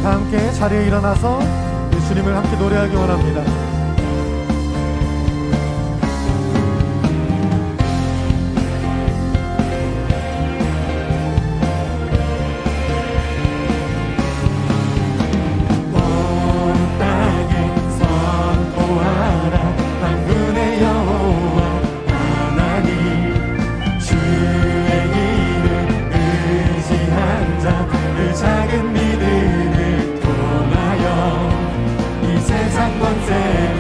다 함께 자리에 일어나서 주님을 함께 노래하기 원합니다. 온 땅에 선포하라 만군의 여호와 하나님 주의 이름 의지한 자 그 작은 믿음을 통하여 이 세상 권세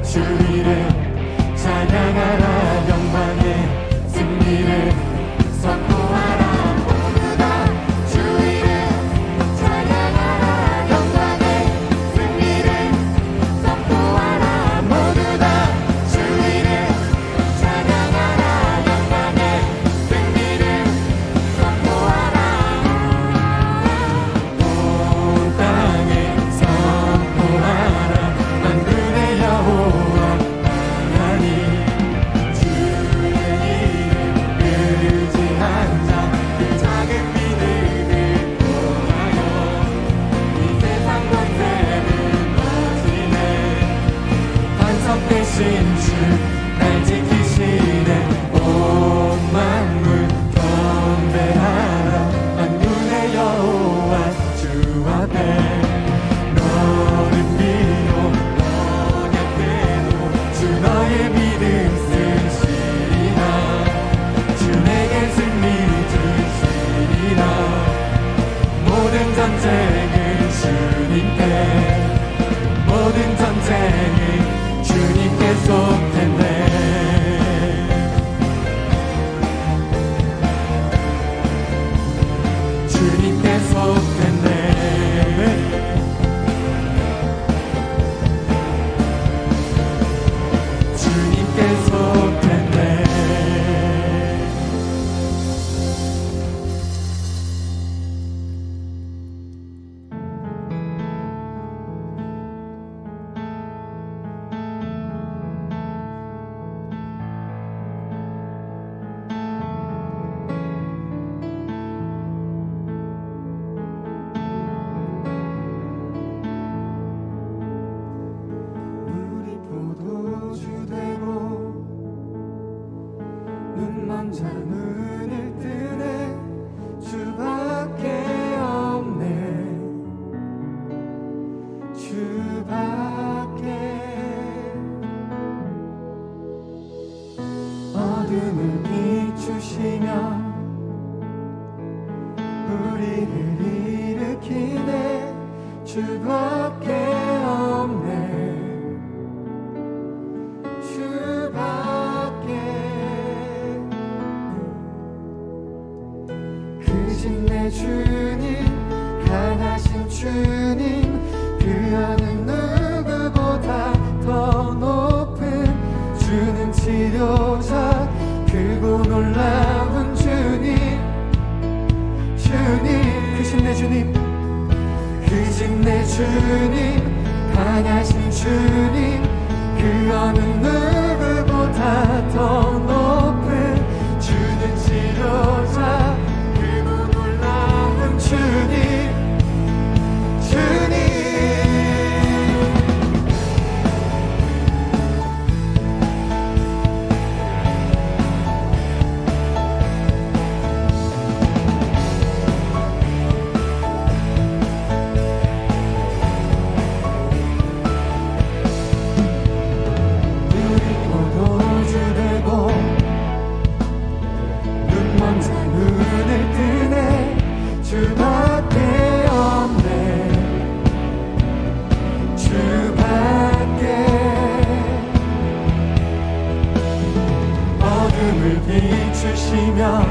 주 이름 찬양하라 영광의 승리를 선포하라 모두 다 주 이름 찬양하라 영광의 승리를 선포하라 모두 다 주 이름 찬양하라 영광의 승리를 선포하라 온 땅에 선포하라 만군의 여호와 하나님 주의 이름 의지한 자 그 작은 믿음을 통하여 이 세상 권세를 거지네 반석 되신 주 날 지키시네 온 만물 경배하라 만군의 여호와 주 앞에 너는 비록 언약대로 주 너의 믿음 쓰시리라 주 내게 승리 주시리라 모든 전쟁은 주님께 모든 전쟁은 주님께 속했네 주님께 속했네 주님께 속했네 우리 포도주 되고 눈먼 자 눈을 뜨네 주밖에 없네 주밖에 어둠을 비추시며 우리를 일으키네 주밖에 없네 주밖에 크신 내 주님 강하신 주님 그 어느 누구보다 더 높은 주는 치료자 크고 놀라운 주님 주님 크신 내 주님 크신 내 주님 강하신 주님 그 어느 누구보다 더 높은 주는 치료자 크고 놀라운 주님 주님 비추시며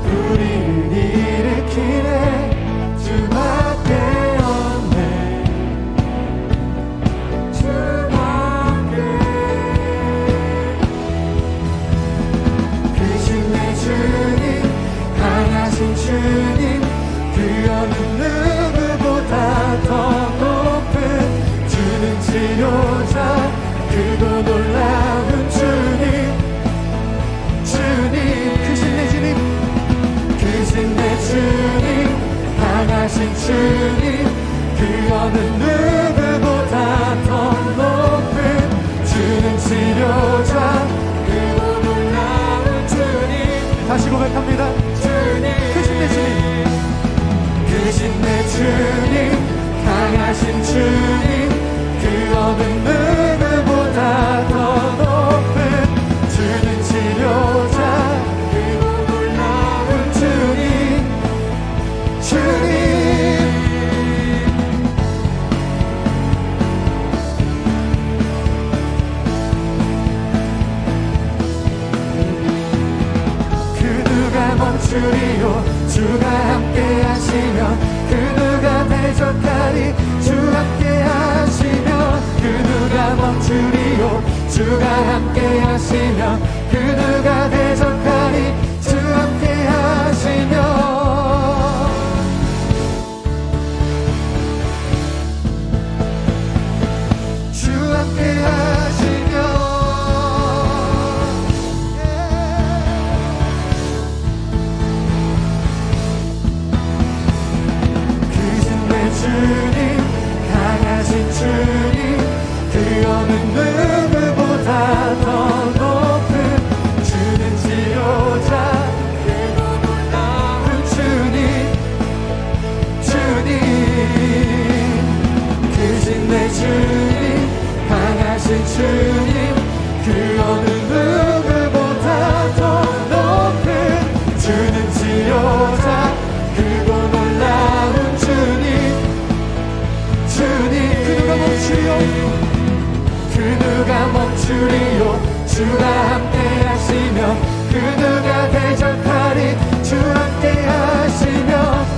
우리를 일으키네 주밖에 없네 주밖에 크신 내 주님 강하신 주님 그 어느 누구보다 더 높은 주는 치료자 크고 놀라운 주님 주님 크신 내 주님 크신 내 주님 강하신 주님 그 어느 누구보다 더 높은 주는 치료자 크고 놀라운 주님 다시 고백합니다. 주님 크신 내 주님 크신 내 주님 강하신 주님 그 어느 누구보다 더 높은 주는 치료자 그리고 놀라운 주님 주님 멈추리요 주가 함께 하시면 그 누가 대적하리 주 함께 하시면 그 누가 멈추리요 주가 함께 하시면 그 누가 대적하리 주 함께 하시면 주 함께 하시면 크신 내 주님 강하신 주님 그 어느 누구보다 더 높은 주는 지도자 그거 놀라운 주님 주님 크신 내 주님 강하신 주님 그 어느 누구보다 더 높은 주는 지도자 그고 놀라운 주님 주님 그 누가 멈추리요 그 누가 멈추리요 주가 함께 하시면 그 누가 대적하리 주 함께 하시면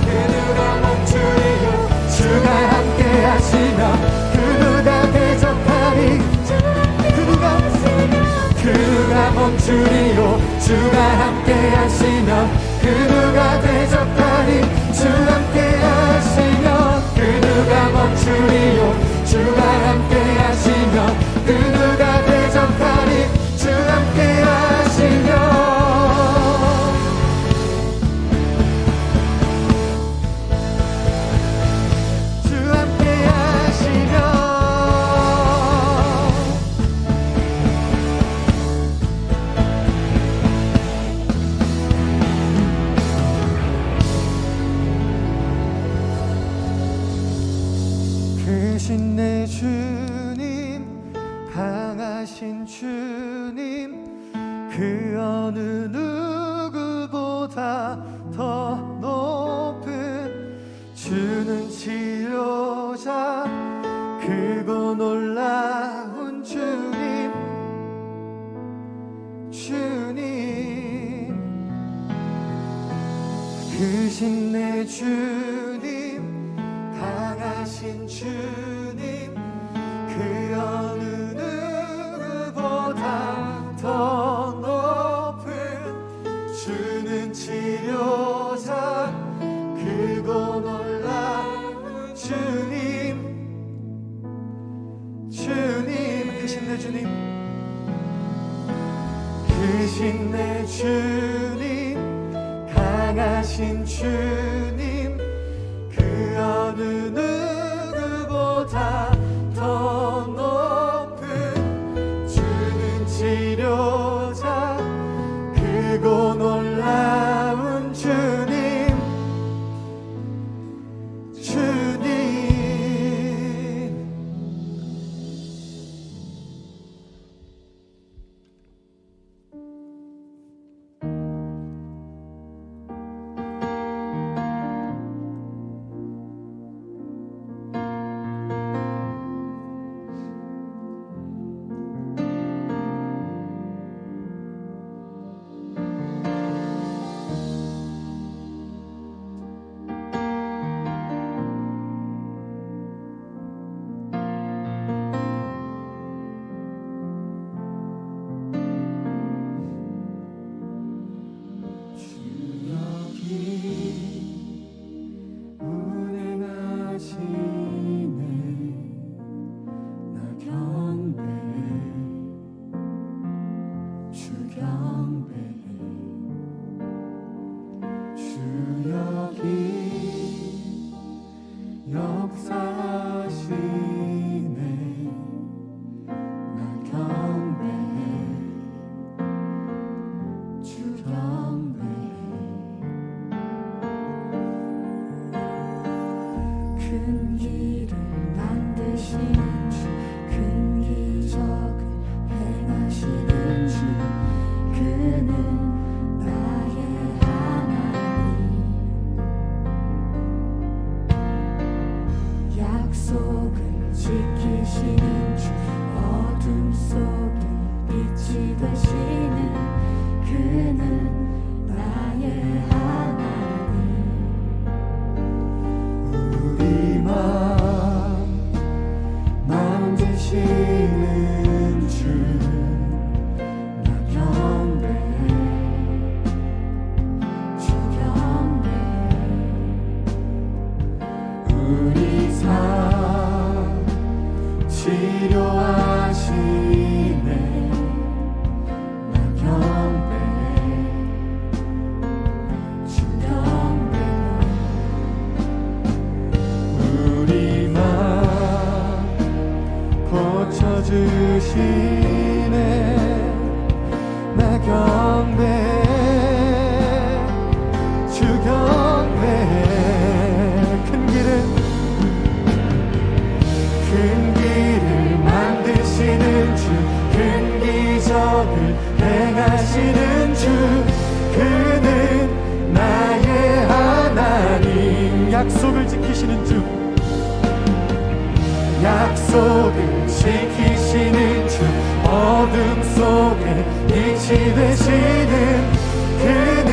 그 누가 멈추리요 주가 함께 하시면 그 누가 대적하리 그 누가 멈추리요 주가 함께 하시면 그 누가 대적하리 주 함께 하시면 그 누가 멈추리요 주가 함께 하시면 그 누가 대적하리 주 함께 하시면 주 함께 하시면 크신 내 주님 강하신 주님 그 어느 누구보다 더 높은 주는 치료자 크고 놀라운 주님 주님 크신 내 주님 강하신 주님 그 어느 누구보다 더 높은 주는 치료자 크고 놀라운 주님 주님 크신 내 주님 크신 내 주님 강하신 주님 그 어느 누구보다 더 높은 주는 치료자 크고 놀라운 주님 주님 치료하시네 나 경배해 주 경배해 우리 맘 고쳐주시네 나 경배해 주 경배해 큰 길을 만드시는 주 큰 기적을 행하시는 주 그는 나의 하나님 약속을 지키시는 주 약속을 지키시는 주 어둠 속에 빛이 되시는 그는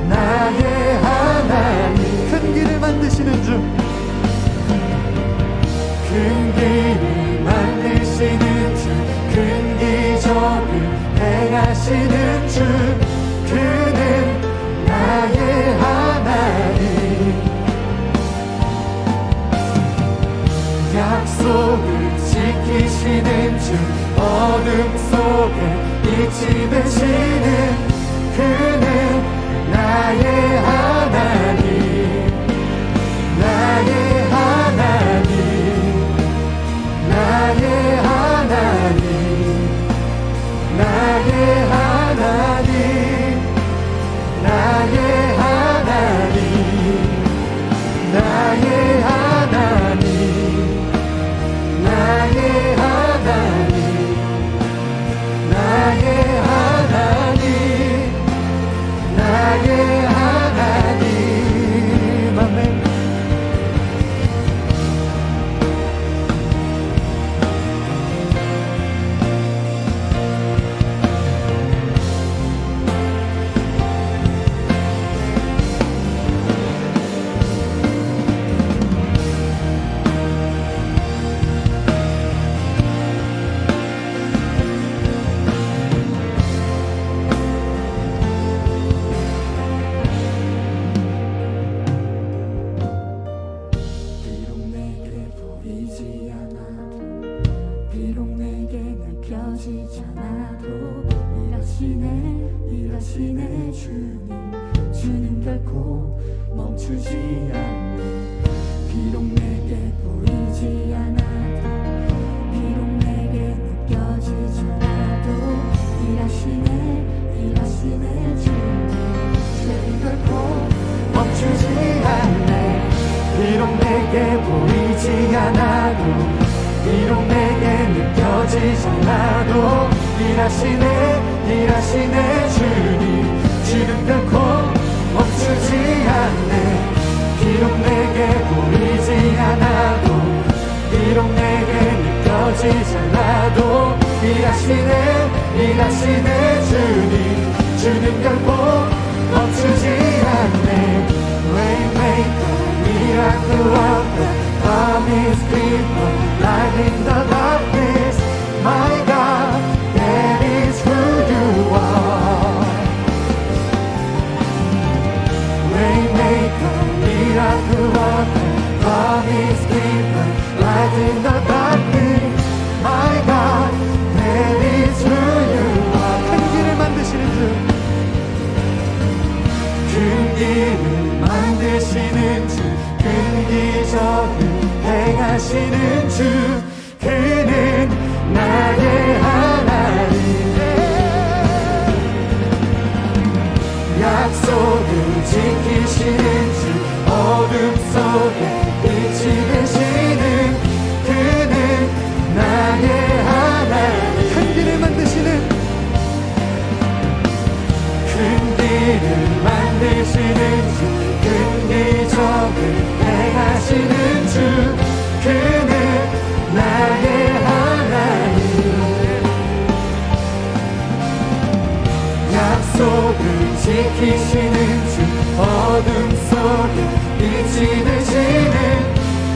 나의 하나님 큰 길을 만드시는 주 큰 길을 만드시는 주 큰 기적을 행하시는 주 그는 나의 하나님 약속을 지키시는 주 어둠 속에 빛이 되시는 그는 나의 하나님 나의 하나님 나의 하나님 나의 하나님 나의 하나님 나의 하나님 나의 하나님 나의 하나님 나의 하나님 아멘 비록 내게 보이지 않아도 비록 내게 느껴지지 않아도 일하시네 주님 결코 멈추지 않네 비록 내게 보이지 않아도 비록 내게 느껴지지 않아도 일하시네 주님 결코 멈추지 않네 비록 내게 보이지 않아도 비록 내게 느껴지지 않아도 일하시네 주님 결코 멈추지 않네 비록 내게 보이지 않아도 비록 내게 느껴지지 않아도 일하시네 주님 결코 멈추지 않네 Waymaker miracle worker promise keeper light in the darkness my God that is who you are Waymaker miracle worker promise keeper light in the darkness my God that is who you are 큰 길을 만드시는 주 큰 길을 만드시는 주 큰 기적을 행하시는 주 그는 나의 하나님 약속을 지키시는 주 어둠 속에 빛이 되시는 그는 나의 하나님 큰 길을 만드시는 큰 길을 만드시는 주 큰 기적을 행하시는 주 그는 나의 하나님 약속을 지키시는 주 어둠 속에 빛이 되시는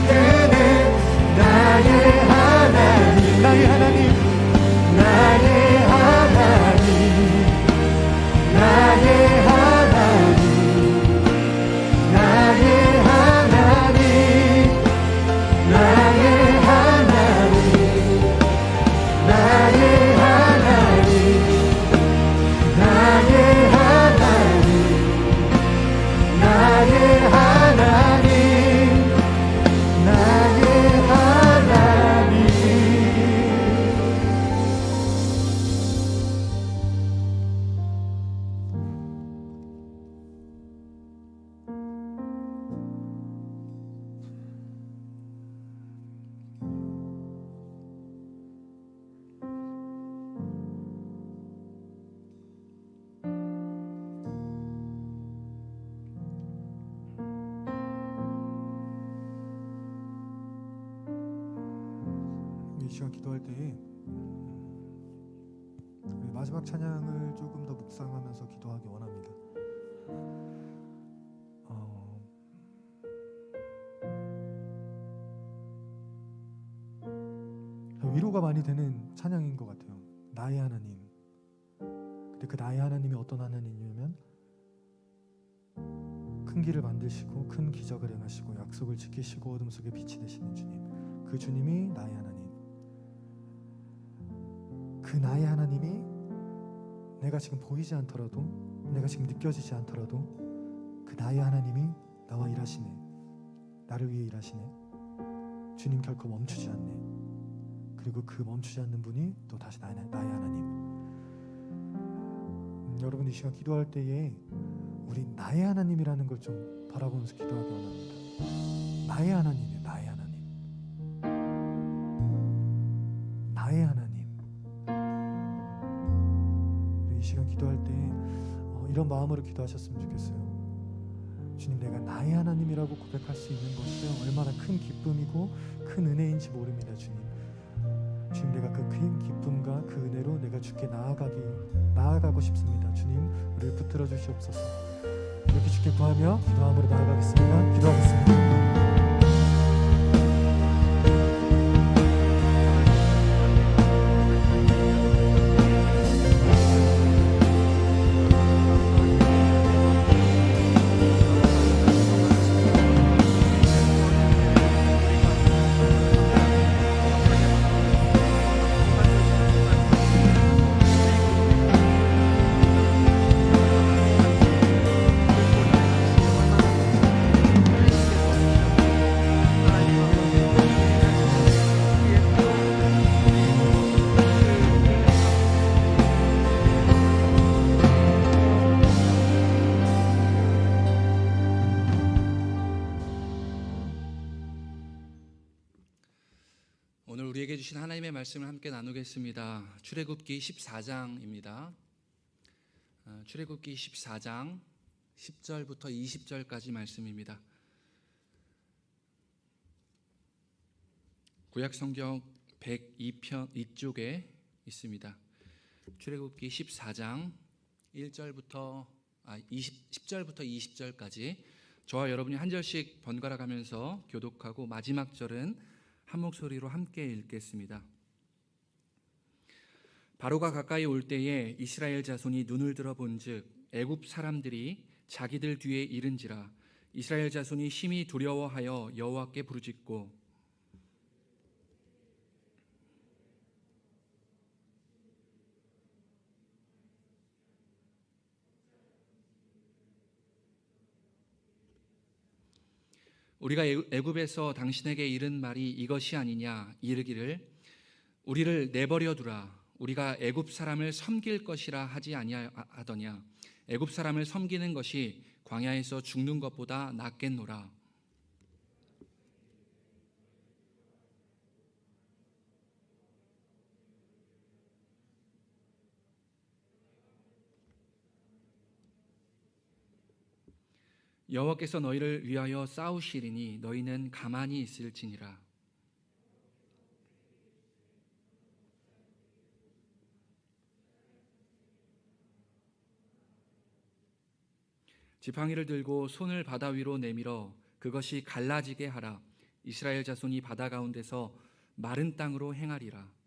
그는 나의 하나님 나의 하나님 나의 하나님 나의 하나님 나의 하나님 나의 하나님 시간 기도할 때에 우리 마지막 찬양을 조금 더 묵상하면서 기도하기 원합니다. 위로가 많이 되는 찬양인 것 같아요. 나의 하나님. 근데 그 나의 하나님이 어떤 하나님이냐면 큰 길을 만드시고 큰 기적을 행하시고 약속을 지키시고 어둠 속에 빛이 되시는 주님. 그 주님이 나의 하나님. 그 나의 하나님이 내가 지금 보이지 않더라도, 내가 지금 느껴지지 않더라도 그 나의 하나님이 나와 일하시네. 나를 위해 일하시네. 주님 결코 멈추지 않네. 그리고 그 멈추지 않는 분이 또 다시 나의 하나님. 여러분 이 시간 기도할 때에 우리 나의 하나님이라는 걸 좀 바라보면서 기도하기 원합니다. 나의 하나님이에요. 나의 하나님. 나의 하나님. 우리 이 시간 기도할 때 이런 마음으로 기도하셨으면 좋겠어요. 주님, 내가 나의 하나님이라고 고백할 수 있는 것이 얼마나 큰 기쁨이고 큰 은혜인지 모릅니다. 주님, 내가 그 큰 기쁨과 그 은혜로 내가 주께 나아가고 싶습니다. 주님, 우리를 붙들어 주시옵소서. 이렇게 주께 구하며 기도함으로 나아가겠습니다. 기도하겠습니다. 오늘 우리에게 주신 하나님의 말씀을 함께 나누겠습니다. 출애굽기 14장입니다. 출애굽기 14장 10절부터 20절까지 말씀입니다. 구약성경 102편 이쪽에 있습니다. 출애굽기 14장 10절부터 20절까지 저와 여러분이 한 절씩 번갈아 가면서 교독하고 마지막 절은 한 목소리로 함께 읽겠습니다. 바로가 가까이 올 때에 이스라엘 자손이 눈을 들어 본즉 애굽 사람들이 자기들 뒤에 이른지라. 이스라엘 자손이 심히 두려워하여 여호와께 부르짖고 우리가 애굽에서 당신에게 이른 말이 이것이 아니냐 이르기를 우리를 내버려 두라. 우리가 애굽 사람을 섬길 것이라 하지 아니하더냐. 애굽 사람을 섬기는 것이 광야에서 죽는 것보다 낫겠노라. 여호와께서 너희를 위하여 싸우시리니 너희는 가만히 있을지니라. 지팡이를 들고 손을 바다 위로 내밀어 그것이 갈라지게 하라. 이스라엘 자손이 바다 가운데서 마른 땅으로 행하리라.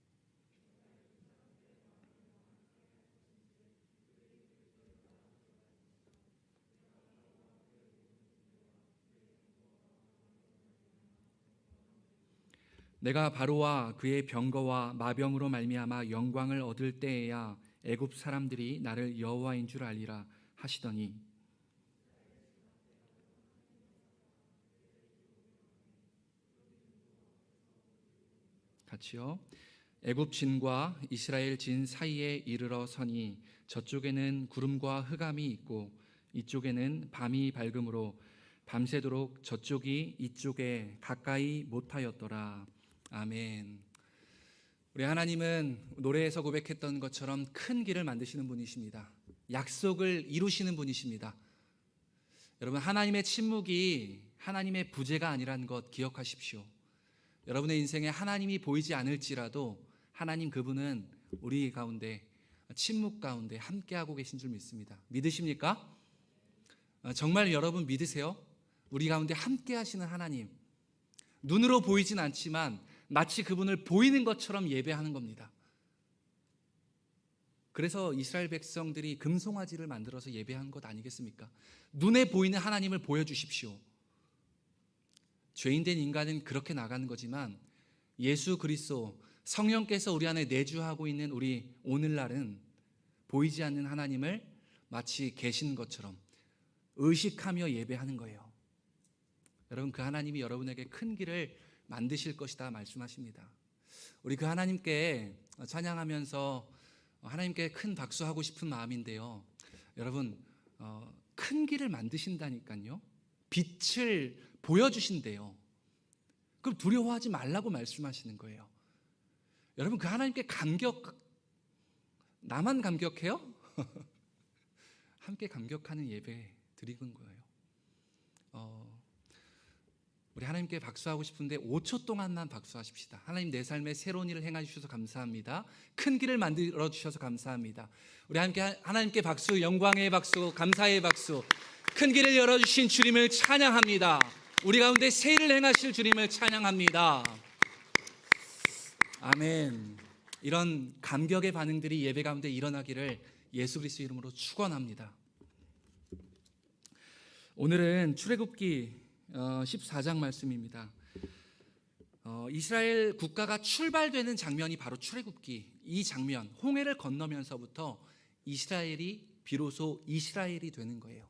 내가 바로와 그의 병거와 마병으로 말미암아 영광을 얻을 때에야 애굽 사람들이 나를 여호와인 줄 알리라 하시더니 같이요. 애굽 진과 이스라엘 진 사이에 이르러 서니 저쪽에는 구름과 흑암이 있고 이쪽에는 밤이 밝음으로 밤새도록 저쪽이 이쪽에 가까이 못하였더라. 아멘. 우리 하나님은 노래에서 고백했던 것처럼 큰 길을 만드시는 분이십니다. 약속을 이루시는 분이십니다. 여러분, 하나님의 침묵이 하나님의 부재가 아니라는 것 기억하십시오. 여러분의 인생에 하나님이 보이지 않을지라도 하나님 그분은 우리 가운데 침묵 가운데 함께하고 계신 줄 믿습니다. 믿으십니까? 정말 여러분 믿으세요? 우리 가운데 함께하시는 하나님, 눈으로 보이진 않지만 마치 그분을 보이는 것처럼 예배하는 겁니다. 그래서 이스라엘 백성들이 금송아지를 만들어서 예배한 것 아니겠습니까? 눈에 보이는 하나님을 보여주십시오. 죄인된 인간은 그렇게 나가는 거지만 예수 그리스도 성령께서 우리 안에 내주하고 있는 우리 오늘날은 보이지 않는 하나님을 마치 계신 것처럼 의식하며 예배하는 거예요. 여러분, 그 하나님이 여러분에게 큰 길을 만드실 것이다 말씀하십니다. 우리 그 하나님께 찬양하면서 하나님께 큰 박수하고 싶은 마음인데요. 여러분, 큰 길을 만드신다니까요. 빛을 보여주신대요. 그럼 두려워하지 말라고 말씀하시는 거예요. 여러분, 그 하나님께 나만 감격해요? 함께 감격하는 예배 드리는 거예요. 우리 하나님께 박수하고 싶은데 5초 동안만 박수하십시다. 하나님, 내 삶에 새로운 일을 행해 주셔서 감사합니다. 큰 길을 만들어 주셔서 감사합니다. 우리 함께 하나님께 박수, 영광의 박수, 감사의 박수. 큰 길을 열어주신 주님을 찬양합니다. 우리 가운데 새 일을 행하실 주님을 찬양합니다. 아멘. 이런 감격의 반응들이 예배 가운데 일어나기를 예수 그리스도 이름으로 축원합니다. 오늘은 출애굽기 14장 말씀입니다. 이스라엘 국가가 출발되는 장면이 바로 출애굽기, 이 장면, 홍해를 건너면서부터 이스라엘이 비로소 이스라엘이 되는 거예요.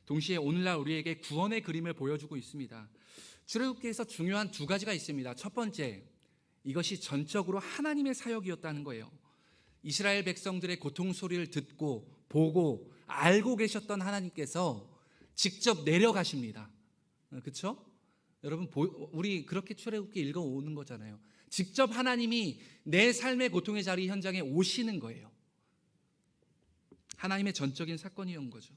동시에 오늘날 우리에게 구원의 그림을 보여주고 있습니다. 출애굽기에서 중요한 두 가지가 있습니다. 첫 번째, 이것이 전적으로 하나님의 사역이었다는 거예요. 이스라엘 백성들의 고통 소리를 듣고 보고 알고 계셨던 하나님께서 직접 내려가십니다. 그렇죠? 여러분, 우리 그렇게 출애굽기 읽어오는 거잖아요. 직접 하나님이 내 삶의 고통의 자리 현장에 오시는 거예요. 하나님의 전적인 사건이었던 거죠.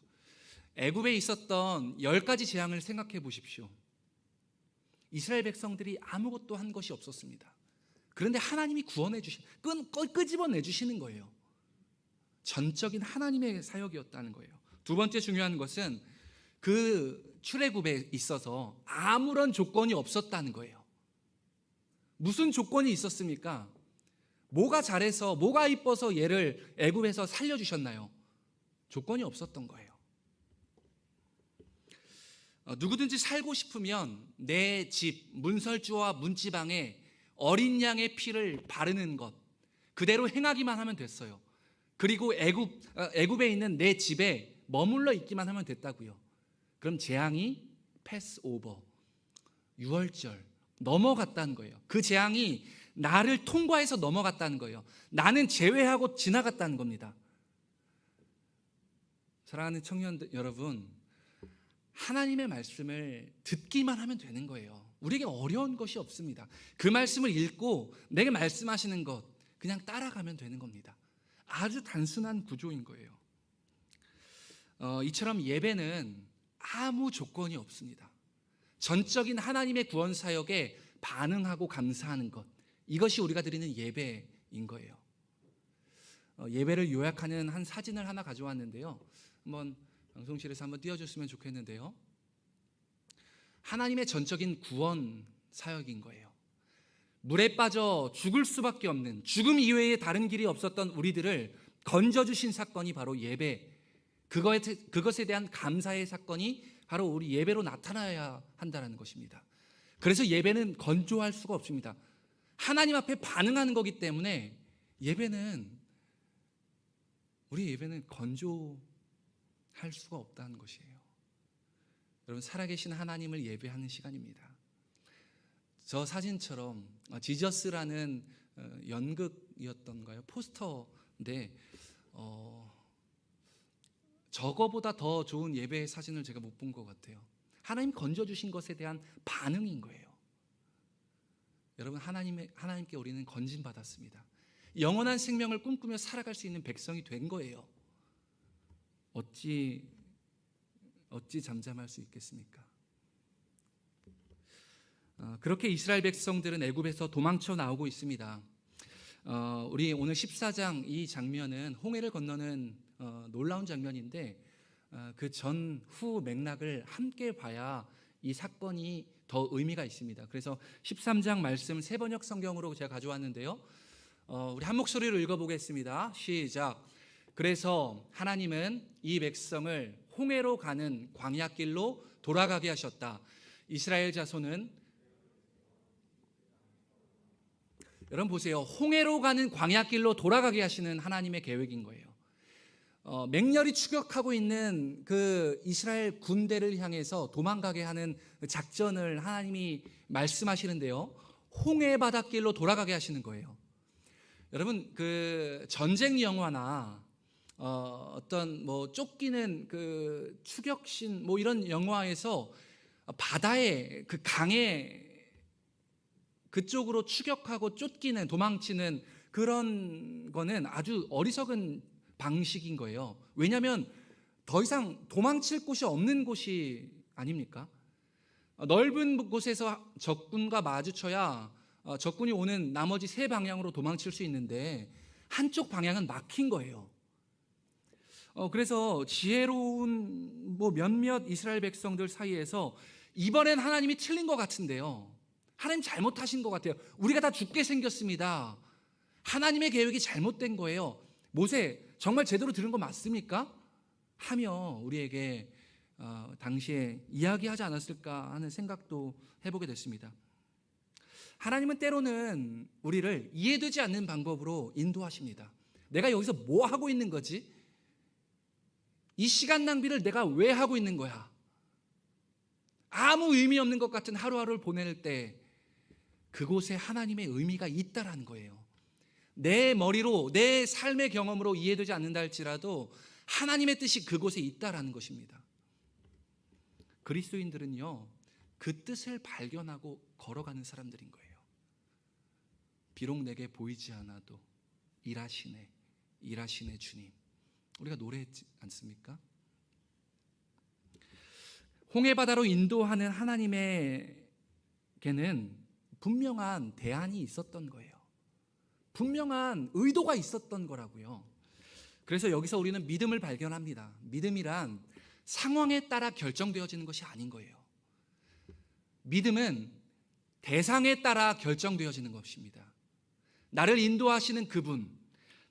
애굽에 있었던 10가지 재앙을 생각해 보십시오. 이스라엘 백성들이 아무것도 한 것이 없었습니다. 그런데 하나님이 구원해 끄집어내 주시는 거예요. 전적인 하나님의 사역이었다는 거예요. 두 번째 중요한 것은 그 출애굽에 있어서 아무런 조건이 없었다는 거예요. 무슨 조건이 있었습니까? 뭐가 잘해서, 뭐가 이뻐서 얘를 애굽에서 살려주셨나요? 조건이 없었던 거예요. 누구든지 살고 싶으면 내 집, 문설주와 문지방에 어린 양의 피를 바르는 것, 그대로 행하기만 하면 됐어요. 그리고 애굽에 있는 내 집에 머물러 있기만 하면 됐다고요. 그럼 재앙이 패스오버, 유월절 넘어갔다는 거예요. 그 재앙이 나를 통과해서 넘어갔다는 거예요. 나는 제외하고 지나갔다는 겁니다. 사랑하는 청년들 여러분, 하나님의 말씀을 듣기만 하면 되는 거예요. 우리에게 어려운 것이 없습니다. 그 말씀을 읽고 내게 말씀하시는 것 그냥 따라가면 되는 겁니다. 아주 단순한 구조인 거예요. 이처럼 예배는 아무 조건이 없습니다. 전적인 하나님의 구원 사역에 반응하고 감사하는 것, 이것이 우리가 드리는 예배인 거예요. 예배를 요약하는 한 사진을 하나 가져왔는데요. 한번 방송실에서 한번 띄워줬으면 좋겠는데요. 하나님의 전적인 구원 사역인 거예요. 물에 빠져 죽을 수밖에 없는, 죽음 이외에 다른 길이 없었던 우리들을 건져주신 사건이 바로 예배, 그것에 대한 감사의 사건이 바로 우리 예배로 나타나야 한다는 것입니다. 그래서 예배는 건조할 수가 없습니다. 하나님 앞에 반응하는 거기 때문에 우리 예배는 건조할 수가 없다는 것이에요. 여러분, 살아계신 하나님을 예배하는 시간입니다. 저 사진처럼 지저스라는 연극이었던가요? 포스터인데 저거보다 더 좋은 예배의 사진을 제가 못 본 것 같아요. 하나님 건져주신 것에 대한 반응인 거예요. 여러분, 하나님께 우리는 건진받았습니다. 영원한 생명을 꿈꾸며 살아갈 수 있는 백성이 된 거예요. 어찌 잠잠할 수 있겠습니까? 그렇게 이스라엘 백성들은 애굽에서 도망쳐 나오고 있습니다. 우리 오늘 14장 이 장면은 홍해를 건너는 놀라운 장면인데 그 전후 맥락을 함께 봐야 이 사건이 더 의미가 있습니다. 그래서 13장 말씀 세번역 성경으로 제가 가져왔는데요. 우리 한 목소리로 읽어보겠습니다. 시작. 그래서 하나님은 이 백성을 홍해로 가는 광야길로 돌아가게 하셨다. 이스라엘 자손은 여러분 보세요. 홍해로 가는 광야길로 돌아가게 하시는 하나님의 계획인 거예요. 맹렬히 추격하고 있는 그 이스라엘 군대를 향해서 도망가게 하는 작전을 하나님이 말씀하시는데요. 홍해 바닷길로 돌아가게 하시는 거예요. 여러분 그 전쟁 영화나 어떤 뭐 쫓기는 그 추격신 뭐 이런 영화에서 바다에 그 강에 그쪽으로 추격하고 쫓기는 도망치는 그런 거는 아주 어리석은 방식인 거예요. 왜냐하면 더 이상 도망칠 곳이 없는 곳이 아닙니까? 넓은 곳에서 적군과 마주쳐야 적군이 오는 나머지 세 방향으로 도망칠 수 있는데 한쪽 방향은 막힌 거예요. 그래서 지혜로운 뭐 몇몇 이스라엘 백성들 사이에서 이번엔 하나님이 틀린 것 같은데요. 하나님 잘못하신 것 같아요. 우리가 다 죽게 생겼습니다. 하나님의 계획이 잘못된 거예요. 모세 정말 제대로 들은 거 맞습니까? 하며 우리에게 당시에 이야기하지 않았을까 하는 생각도 해보게 됐습니다. 하나님은 때로는 우리를 이해되지 않는 방법으로 인도하십니다. 내가 여기서 뭐 하고 있는 거지? 이 시간 낭비를 내가 왜 하고 있는 거야? 아무 의미 없는 것 같은 하루하루를 보낼 때 그곳에 하나님의 의미가 있다라는 거예요. 내 머리로 내 삶의 경험으로 이해되지 않는다 할지라도 하나님의 뜻이 그곳에 있다라는 것입니다. 그리스도인들은요 그 뜻을 발견하고 걸어가는 사람들인 거예요. 비록 내게 보이지 않아도 일하시네 주님. 우리가 노래했지 않습니까? 홍해바다로 인도하는 하나님에게는 분명한 대안이 있었던 거예요. 분명한 의도가 있었던 거라고요. 그래서 여기서 우리는 믿음을 발견합니다. 믿음이란 상황에 따라 결정되어지는 것이 아닌 거예요. 믿음은 대상에 따라 결정되어지는 것입니다. 나를 인도하시는 그분,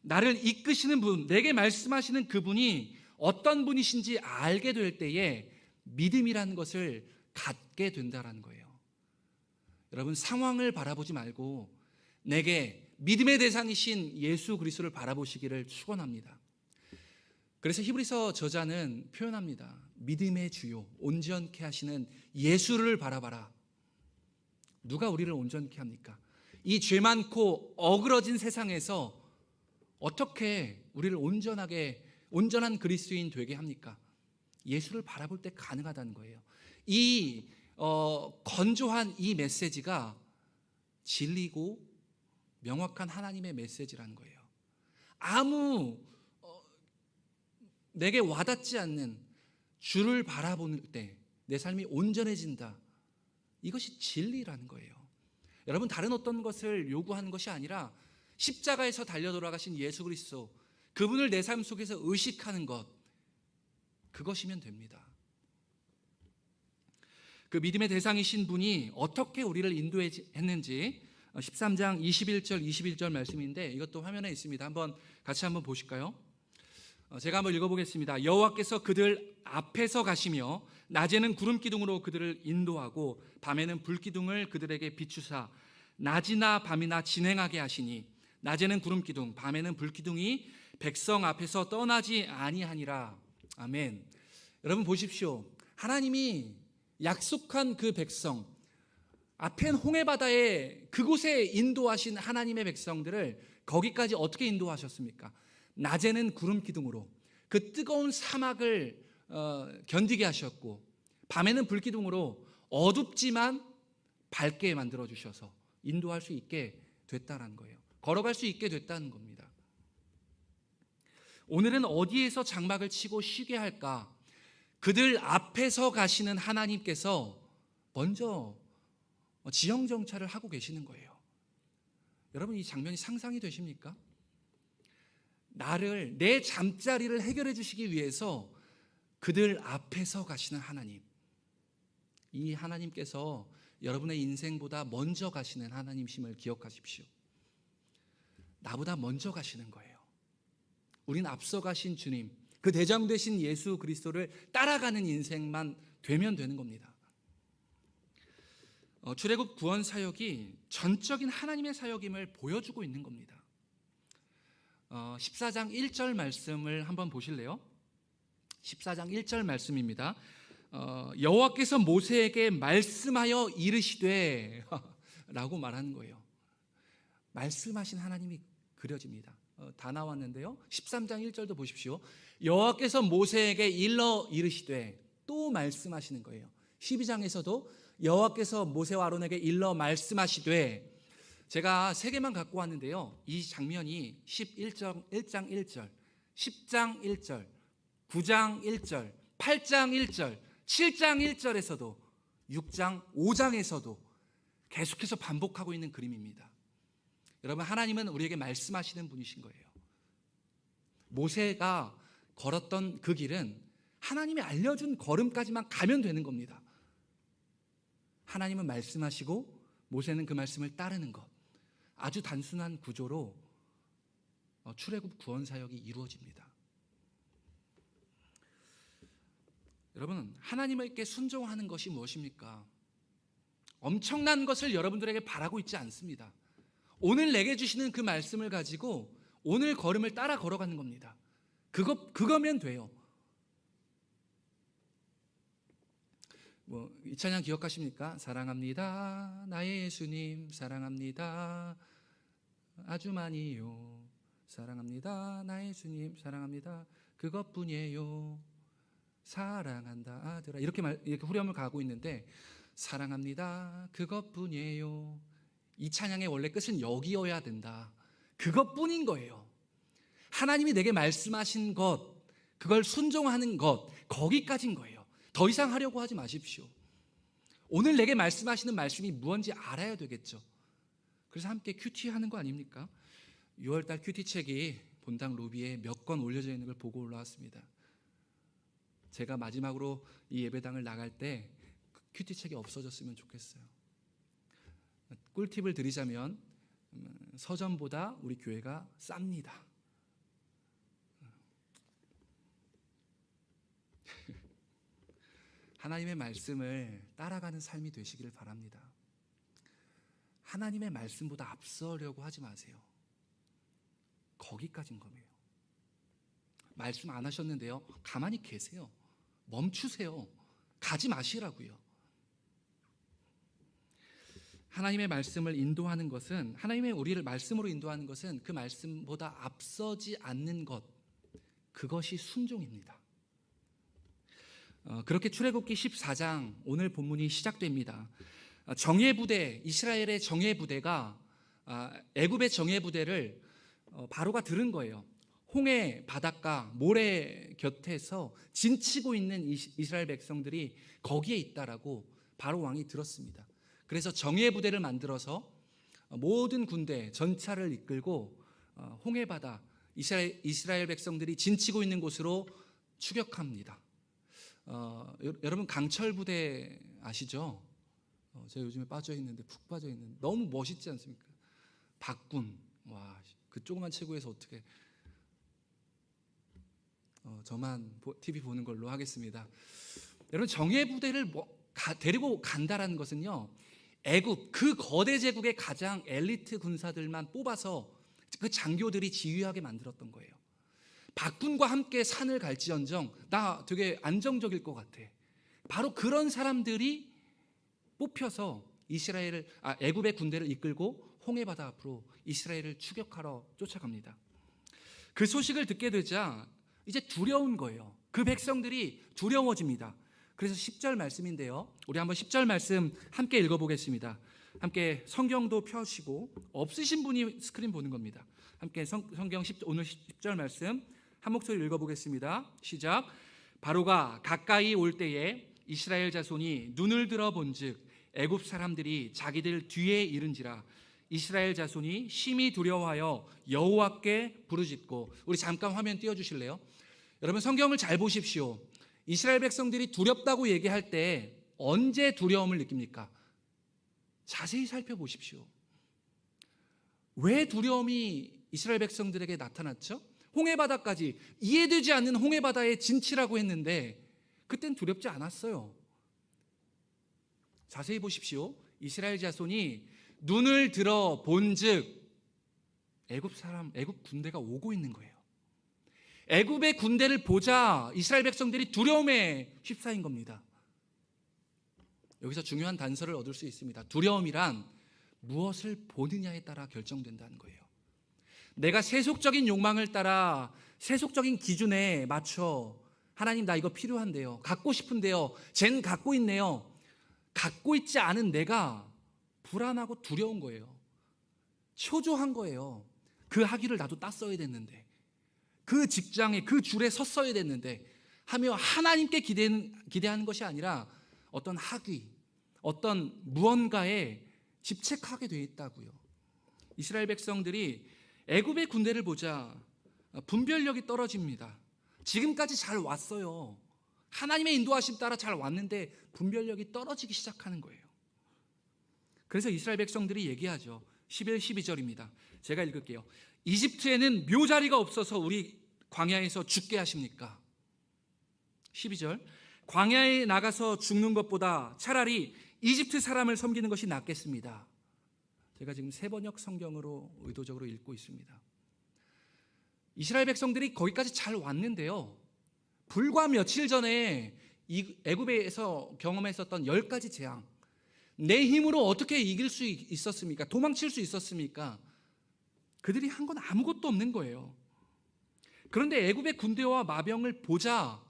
나를 이끄시는 분, 내게 말씀하시는 그분이 어떤 분이신지 알게 될 때에 믿음이라는 것을 갖게 된다는 거예요. 여러분 상황을 바라보지 말고 내게 믿음의 대상이신 예수 그리스도를 바라보시기를 축원합니다. 그래서 히브리서 저자는 표현합니다. 믿음의 주요 온전케 하시는 예수를 바라봐라. 누가 우리를 온전케 합니까? 이 죄 많고 어그러진 세상에서 어떻게 우리를 온전한 그리스도인 되게 합니까? 예수를 바라볼 때 가능하다는 거예요. 이 건조한 이 메시지가 진리고 명확한 하나님의 메시지라는 거예요. 아무 내게 와닿지 않는 주를 바라볼 때 내 삶이 온전해진다. 이것이 진리라는 거예요. 여러분 다른 어떤 것을 요구하는 것이 아니라 십자가에서 달려 돌아가신 예수 그리스도 그분을 내 삶 속에서 의식하는 것, 그것이면 됩니다. 그 믿음의 대상이신 분이 어떻게 우리를 인도했는지 13장 21절 말씀인데 이것도 화면에 있습니다. 같이 한번 보실까요? 제가 한번 읽어보겠습니다. 여호와께서 그들 앞에서 가시며 낮에는 구름 기둥으로 그들을 인도하고 밤에는 불 기둥을 그들에게 비추사 낮이나 밤이나 진행하게 하시니 낮에는 구름 기둥 밤에는 불 기둥이 백성 앞에서 떠나지 아니하니라. 아멘. 여러분 보십시오. 하나님이 약속한 그 백성 앞엔 홍해바다에 그곳에 인도하신 하나님의 백성들을 거기까지 어떻게 인도하셨습니까? 낮에는 구름 기둥으로 그 뜨거운 사막을 견디게 하셨고 밤에는 불 기둥으로 어둡지만 밝게 만들어 주셔서 인도할 수 있게 됐다는 거예요. 걸어갈 수 있게 됐다는 겁니다. 오늘은 어디에서 장막을 치고 쉬게 할까? 그들 앞에서 가시는 하나님께서 먼저 지형 정찰을 하고 계시는 거예요. 여러분, 이 장면이 상상이 되십니까? 내 잠자리를 해결해 주시기 위해서 그들 앞에서 가시는 하나님. 이 하나님께서 여러분의 인생보다 먼저 가시는 하나님심을 기억하십시오. 나보다 먼저 가시는 거예요. 우린 앞서 가신 주님, 그 대장 되신 예수 그리스도를 따라가는 인생만 되면 되는 겁니다. 출애굽 구원 사역이 전적인 하나님의 사역임을 보여주고 있는 겁니다. 14장 1절 말씀을 한번 보실래요? 14장 1절 말씀입니다. 여호와께서 모세에게 말씀하여 이르시되 라고 말하는 거예요. 말씀하신 하나님이 그려집니다. 다 나왔는데요. 13장 1절도 보십시오. 여호와께서 모세에게 일러 이르시되, 또 말씀하시는 거예요. 12장에서도 여호와께서 모세와 아론에게 일러 말씀하시되, 제가 세 개만 갖고 왔는데요. 이 장면이 1장 1절, 10장 1절, 9장 1절, 8장 1절, 7장 1절에서도 6장 5장에서도 계속해서 반복하고 있는 그림입니다. 여러분, 하나님은 우리에게 말씀하시는 분이신 거예요. 모세가 걸었던 그 길은 하나님이 알려준 걸음까지만 가면 되는 겁니다. 하나님은 말씀하시고 모세는 그 말씀을 따르는 것, 아주 단순한 구조로 출애굽 구원 사역이 이루어집니다. 여러분, 하나님께 순종하는 것이 무엇입니까? 엄청난 것을 여러분들에게 바라고 있지 않습니다. 오늘 내게 주시는 그 말씀을 가지고 오늘 걸음을 따라 걸어가는 겁니다. 그거면 돼요. 이 찬양 기억하십니까? 사랑합니다 나의 예수님, 사랑합니다 아주 많이요, 사랑합니다 나의 예수님, 사랑합니다 그것뿐이에요, 사랑한다 아들아, 이렇게 후렴을 가고 있는데, 사랑합니다 그것뿐이에요. 이 찬양의 원래 끝은 여기여야 된다. 그것뿐인 거예요. 하나님이 내게 말씀하신 것, 그걸 순종하는 것, 거기까지인 거예요. 더 이상 하려고 하지 마십시오. 오늘 내게 말씀하시는 말씀이 무엇인지 알아야 되겠죠. 그래서 함께 큐티하는 거 아닙니까? 6월달 큐티책이 본당 로비에 몇 권 올려져 있는 걸 보고 올라왔습니다. 제가 마지막으로 이 예배당을 나갈 때 큐티책이 없어졌으면 좋겠어요. 꿀팁을 드리자면 서점보다 우리 교회가 쌉니다. 하나님의 말씀을 따라가는 삶이 되시기를 바랍니다. 하나님의 말씀보다 앞서려고 하지 마세요. 거기까지인 거예요. 말씀 안 하셨는데요, 가만히 계세요. 멈추세요. 가지 마시라고요. 하나님의 말씀을 인도하는 것은, 하나님의 우리를 말씀으로 인도하는 것은 그 말씀보다 앞서지 않는 것, 그것이 순종입니다. 그렇게 출애굽기 14장 오늘 본문이 시작됩니다. 정예부대, 이스라엘의 정예부대가 애굽의 정예부대를 바로가 들은 거예요. 홍해 바닷가 모래 곁에서 진치고 있는 이스라엘 백성들이 거기에 있다라고 바로 왕이 들었습니다. 그래서 정예부대를 만들어서 모든 군대 전차를 이끌고 홍해 바다, 이스라엘 백성들이 진치고 있는 곳으로 추격합니다. 여러분, 강철부대 아시죠? 제가 요즘에 빠져있는데, 푹 빠져있는, 너무 멋있지 않습니까? 박군, 와, 그 조그만 체구에서 어떻게, 저만 TV 보는 걸로 하겠습니다. 여러분, 정예부대를 데리고 간다라는 것은요, 애굽, 그 거대 제국의 가장 엘리트 군사들만 뽑아서 그 장교들이 지휘하게 만들었던 거예요. 박군과 함께 산을 갈지언정 나 되게 안정적일 것 같아. 바로 그런 사람들이 뽑혀서 애굽의 군대를 이끌고 홍해 바다 앞으로 이스라엘을 추격하러 쫓아갑니다. 그 소식을 듣게 되자 이제 두려운 거예요. 그 백성들이 두려워집니다. 그래서 10절 말씀인데요, 우리 한번 10절 말씀 함께 읽어보겠습니다. 함께 성경도 펴시고, 없으신 분이 스크린 보는 겁니다. 함께 성경 오늘 10절 말씀 한 목소리 읽어보겠습니다. 시작. 바로가 가까이 올 때에 이스라엘 자손이 눈을 들어 본즉 애굽 사람들이 자기들 뒤에 이른지라 이스라엘 자손이 심히 두려워하여 여호와께 부르짖고. 우리 잠깐 화면 띄워주실래요? 여러분 성경을 잘 보십시오. 이스라엘 백성들이 두렵다고 얘기할 때 언제 두려움을 느낍니까? 자세히 살펴보십시오. 왜 두려움이 이스라엘 백성들에게 나타났죠? 홍해바다까지, 이해되지 않는 홍해바다에 진치라고 했는데 그땐 두렵지 않았어요. 자세히 보십시오. 이스라엘 자손이 눈을 들어 본즉 애굽 군대가 오고 있는 거예요. 애굽의 군대를 보자 이스라엘 백성들이 두려움에 휩싸인 겁니다. 여기서 중요한 단서를 얻을 수 있습니다. 두려움이란 무엇을 보느냐에 따라 결정된다는 거예요. 내가 세속적인 욕망을 따라 세속적인 기준에 맞춰 하나님 나 이거 필요한데요, 갖고 싶은데요, 쟨 갖고 있네요, 갖고 있지 않은 내가 불안하고 두려운 거예요. 초조한 거예요. 그 학위를 나도 땄어야 됐는데, 그 직장에 그 줄에 섰어야 됐는데 하며 하나님께 기대하는 것이 아니라 어떤 학위, 어떤 무언가에 집착하게 되어 있다고요. 이스라엘 백성들이 애굽의 군대를 보자 분별력이 떨어집니다. 지금까지 잘 왔어요. 하나님의 인도하심 따라 잘 왔는데 분별력이 떨어지기 시작하는 거예요. 그래서 이스라엘 백성들이 얘기하죠. 11, 12절입니다. 제가 읽을게요. 이집트에는 묘자리가 없어서 우리 광야에서 죽게 하십니까? 12절. 광야에 나가서 죽는 것보다 차라리 이집트 사람을 섬기는 것이 낫겠습니다. 제가 지금 세번역 성경으로 의도적으로 읽고 있습니다. 이스라엘 백성들이 거기까지 잘 왔는데요, 불과 며칠 전에 애굽에서 경험했었던 10가지 재앙, 내 힘으로 어떻게 이길 수 있었습니까? 도망칠 수 있었습니까? 그들이 한 건 아무것도 없는 거예요. 그런데 애굽의 군대와 마병을 보자,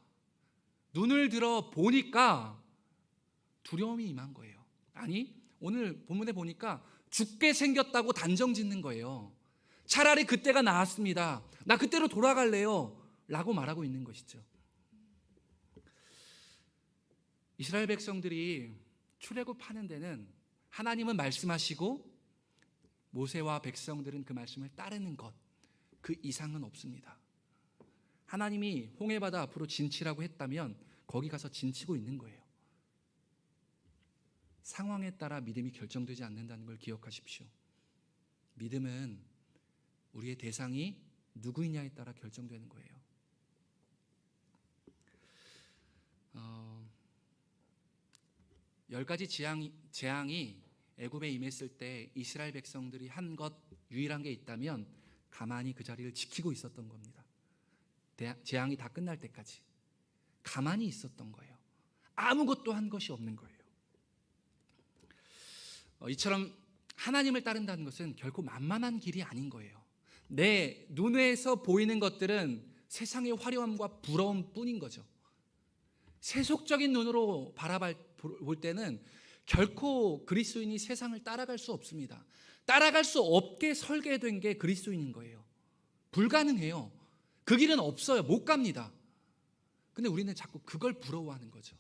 눈을 들어 보니까 두려움이 임한 거예요. 아니, 오늘 본문에 보니까 죽게 생겼다고 단정 짓는 거예요. 차라리 그때가 나았습니다. 나 그때로 돌아갈래요 라고 말하고 있는 것이죠. 이스라엘 백성들이 출애굽하는 데는 하나님은 말씀하시고 모세와 백성들은 그 말씀을 따르는 것, 그 이상은 없습니다. 하나님이 홍해바다 앞으로 진치라고 했다면 거기 가서 진치고 있는 거예요. 상황에 따라 믿음이 결정되지 않는다는 걸 기억하십시오. 믿음은 우리의 대상이 누구이냐에 따라 결정되는 거예요. 10가지 재앙이 애굽에 임했을 때 이스라엘 백성들이 한 것 유일한 게 있다면 가만히 그 자리를 지키고 있었던 겁니다. 재앙이 다 끝날 때까지 가만히 있었던 거예요. 아무것도 한 것이 없는 거예요. 이처럼 하나님을 따른다는 것은 결코 만만한 길이 아닌 거예요. 내 눈에서 보이는 것들은 세상의 화려함과 부러움 뿐인 거죠. 세속적인 눈으로 바라볼 때는 결코 그리스도인이 세상을 따라갈 수 없습니다. 따라갈 수 없게 설계된 게 그리스도인인 거예요. 불가능해요. 그 길은 없어요. 못 갑니다. 근데 우리는 자꾸 그걸 부러워하는 거죠.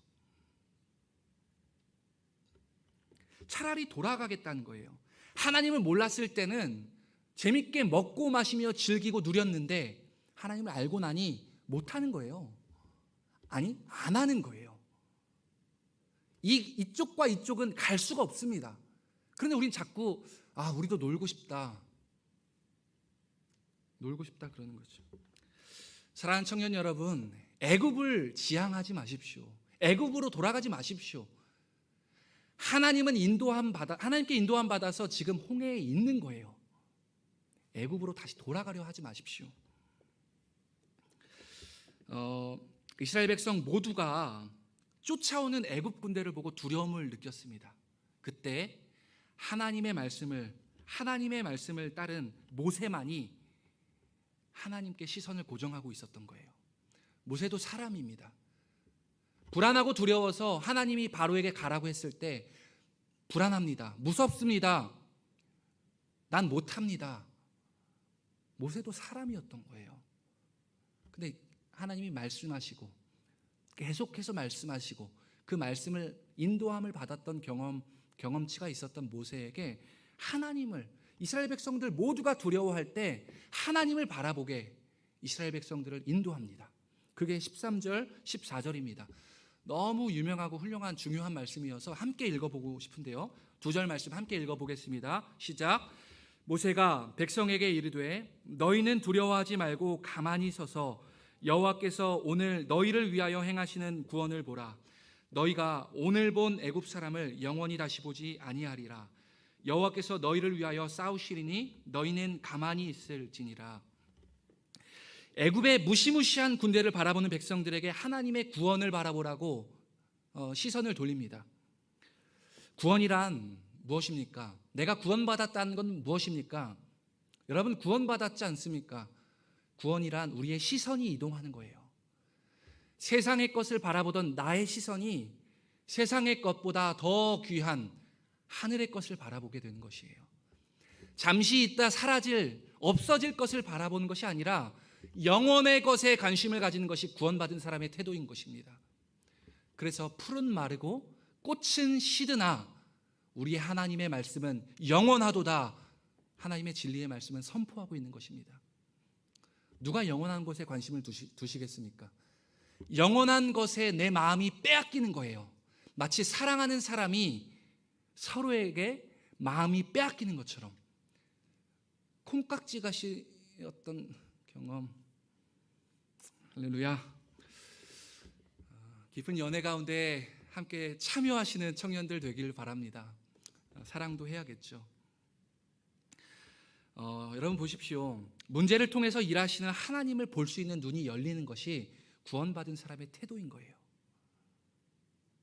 차라리 돌아가겠다는 거예요. 하나님을 몰랐을 때는 재밌게 먹고 마시며 즐기고 누렸는데 하나님을 알고 나니 못하는 거예요. 아니, 안 하는 거예요. 이쪽과 이쪽은 갈 수가 없습니다. 그런데 우린 자꾸 우리도 놀고 싶다 그러는 거죠. 사랑하는 청년 여러분, 애굽을 지향하지 마십시오. 애굽으로 돌아가지 마십시오. 하나님께 인도함 받아서 지금 홍해에 있는 거예요. 애굽으로 다시 돌아가려 하지 마십시오. 이스라엘 백성 모두가 쫓아오는 애굽 군대를 보고 두려움을 느꼈습니다. 그때 하나님의 말씀을 따른 모세만이 하나님께 시선을 고정하고 있었던 거예요. 모세도 사람입니다. 불안하고 두려워서 하나님이 바로에게 가라고 했을 때 불안합니다. 무섭습니다. 난 못합니다. 모세도 사람이었던 거예요. 근데 하나님이 말씀하시고 계속해서 말씀하시고 그 말씀을 인도함을 받았던 경험치가 있었던 모세에게 하나님을, 이스라엘 백성들 모두가 두려워할 때 하나님을 바라보게 이스라엘 백성들을 인도합니다. 그게 13절, 14절입니다. 너무 유명하고 훌륭한 중요한 말씀이어서 함께 읽어보고 싶은데요. 2절 말씀 함께 읽어보겠습니다. 시작. 모세가 백성에게 이르되 너희는 두려워하지 말고 가만히 서서 여호와께서 오늘 너희를 위하여 행하시는 구원을 보라. 너희가 오늘 본 애굽 사람을 영원히 다시 보지 아니하리라. 여호와께서 너희를 위하여 싸우시리니 너희는 가만히 있을지니라. 애굽의 무시무시한 군대를 바라보는 백성들에게 하나님의 구원을 바라보라고 시선을 돌립니다. 구원이란 무엇입니까? 내가 구원받았다는 건 무엇입니까? 여러분, 구원받았지 않습니까? 구원이란 우리의 시선이 이동하는 거예요. 세상의 것을 바라보던 나의 시선이 세상의 것보다 더 귀한 하늘의 것을 바라보게 되는 것이에요. 잠시 있다 사라질, 없어질 것을 바라보는 것이 아니라 영원의 것에 관심을 가지는 것이 구원받은 사람의 태도인 것입니다. 그래서 풀은 마르고 꽃은 시드나 우리의 하나님의 말씀은 영원하도다. 하나님의 진리의 말씀은 선포하고 있는 것입니다. 누가 영원한 것에 관심을 두시겠습니까? 영원한 것에 내 마음이 빼앗기는 거예요. 마치 사랑하는 사람이 서로에게 마음이 빼앗기는 것처럼. 콩깍지가 씌었던 경험. 할렐루야. 깊은 연애 가운데 함께 참여하시는 청년들 되길 바랍니다. 사랑도 해야겠죠. 여러분 보십시오. 문제를 통해서 일하시는 하나님을 볼 수 있는 눈이 열리는 것이 구원받은 사람의 태도인 거예요.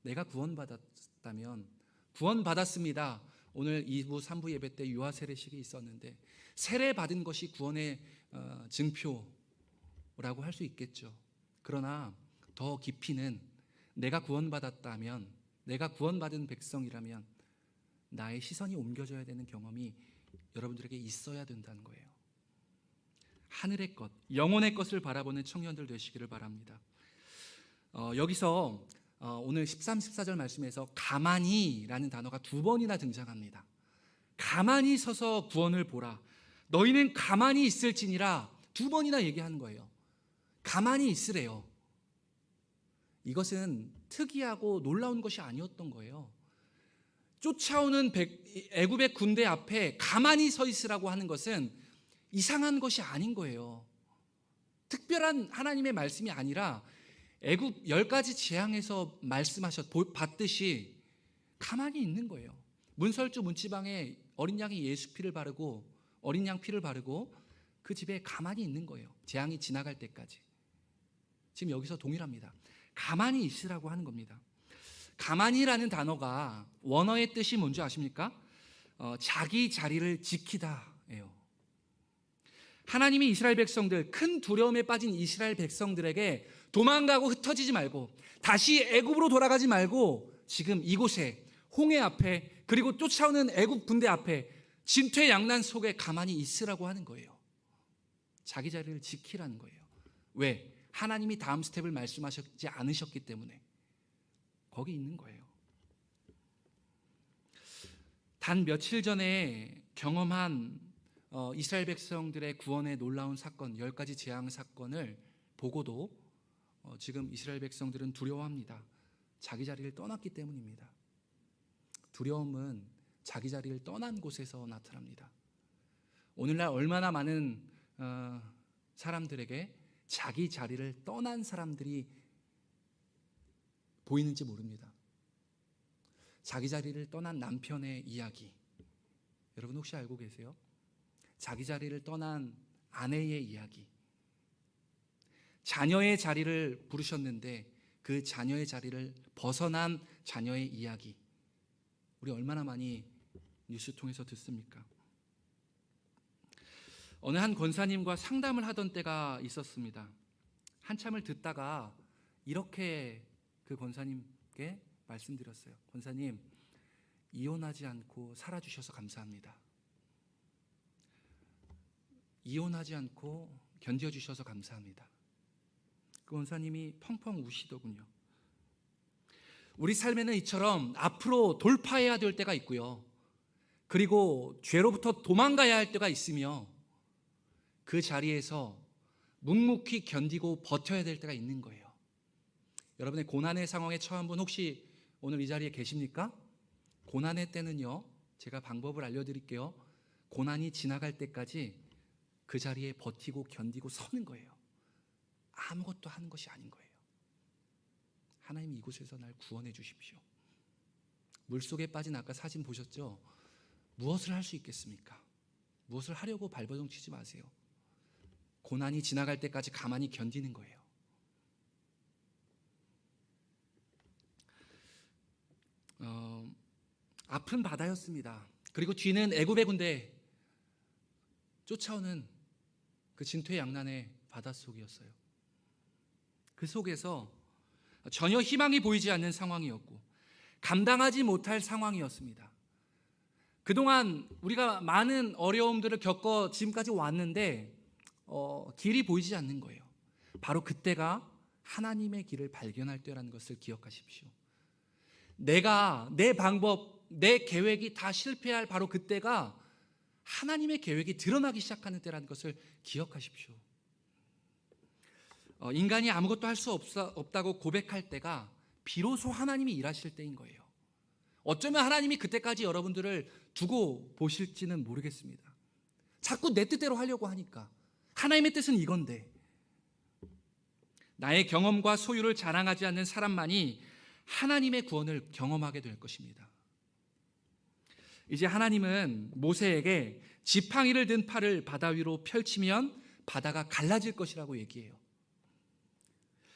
내가 구원받았다면, 구원받았습니다. 오늘 2부 3부 예배 때 유아 세례식이 있었는데 세례 받은 것이 구원의 증표라고 할 수 있겠죠. 그러나 더 깊이는 내가 구원받았다면, 내가 구원받은 백성이라면 나의 시선이 옮겨져야 되는 경험이 여러분들에게 있어야 된다는 거예요. 하늘의 것, 영혼의 것을 바라보는 청년들 되시기를 바랍니다. 여기서 오늘 13, 14절 말씀에서 가만히라는 단어가 2번이나 등장합니다. 가만히 서서 구원을 보라. 너희는 가만히 있을지니라 2번이나 얘기하는 거예요. 가만히 있으래요. 이것은 특이하고 놀라운 것이 아니었던 거예요. 쫓아오는 애굽의 군대 앞에 가만히 서 있으라고 하는 것은 이상한 것이 아닌 거예요. 특별한 하나님의 말씀이 아니라 애굽 10가지 재앙에서 봤듯이 가만히 있는 거예요. 문설주 문지방에 어린 양이 예수 피를 바르고 어린 양 피를 바르고 그 집에 가만히 있는 거예요. 재앙이 지나갈 때까지. 지금 여기서 동일합니다. 가만히 있으라고 하는 겁니다. 가만히라는 단어가 원어의 뜻이 뭔지 아십니까? 자기 자리를 지키다예요. 하나님이 이스라엘 백성들, 큰 두려움에 빠진 이스라엘 백성들에게 도망가고 흩어지지 말고 다시 애굽으로 돌아가지 말고 지금 이곳에 홍해 앞에 그리고 쫓아오는 애굽 군대 앞에 진퇴양난 속에 가만히 있으라고 하는 거예요. 자기 자리를 지키라는 거예요. 왜? 하나님이 다음 스텝을 말씀하시지 않으셨기 때문에 거기 있는 거예요. 단 며칠 전에 경험한 이스라엘 백성들의 구원의 놀라운 사건, 10가지 재앙 사건을 보고도 지금 이스라엘 백성들은 두려워합니다. 자기 자리를 떠났기 때문입니다. 두려움은 자기 자리를 떠난 곳에서 나타납니다. 오늘날 얼마나 많은 사람들에게 자기 자리를 떠난 사람들이 보이는지 모릅니다. 자기 자리를 떠난 남편의 이야기, 여러분 혹시 알고 계세요? 자기 자리를 떠난 아내의 이야기, 자녀의 자리를 부르셨는데 그 자녀의 자리를 벗어난 자녀의 이야기, 우리 얼마나 많이 뉴스 통해서 듣습니까? 어느 한 권사님과 상담을 하던 때가 있었습니다. 한참을 듣다가 이렇게 그 권사님께 말씀드렸어요. 권사님, 이혼하지 않고 살아주셔서 감사합니다. 이혼하지 않고 견뎌주셔서 감사합니다. 그 권사님이 펑펑 우시더군요. 우리 삶에는 이처럼 앞으로 돌파해야 될 때가 있고요. 그리고 죄로부터 도망가야 할 때가 있으며 그 자리에서 묵묵히 견디고 버텨야 될 때가 있는 거예요. 여러분의 고난의 상황에 처한 분 혹시 오늘 이 자리에 계십니까? 고난의 때는요, 제가 방법을 알려드릴게요. 고난이 지나갈 때까지 그 자리에 버티고 견디고 서는 거예요. 아무것도 하는 것이 아닌 거예요. 하나님 이곳에서 날 구원해 주십시오. 물속에 빠진 아까 사진 보셨죠? 무엇을 할 수 있겠습니까? 무엇을 하려고 발버둥 치지 마세요. 고난이 지나갈 때까지 가만히 견디는 거예요. 아픈 바다였습니다. 그리고 뒤는 애굽의 군대 쫓아오는 그 진퇴양난의 바닷속이었어요. 그 속에서 전혀 희망이 보이지 않는 상황이었고 감당하지 못할 상황이었습니다. 그동안 우리가 많은 어려움들을 겪어 지금까지 왔는데 길이 보이지 않는 거예요. 바로 그때가 하나님의 길을 발견할 때라는 것을 기억하십시오. 내가 내 방법, 내 계획이 다 실패할 바로 그때가 하나님의 계획이 드러나기 시작하는 때라는 것을 기억하십시오. 인간이 아무것도 할 수 없다고 고백할 때가 비로소 하나님이 일하실 때인 거예요. 어쩌면 하나님이 그때까지 여러분들을 두고 보실지는 모르겠습니다. 자꾸 내 뜻대로 하려고 하니까. 하나님의 뜻은 이건데, 나의 경험과 소유를 자랑하지 않는 사람만이 하나님의 구원을 경험하게 될 것입니다. 이제 하나님은 모세에게 지팡이를 든 팔을 바다 위로 펼치면 바다가 갈라질 것이라고 얘기해요.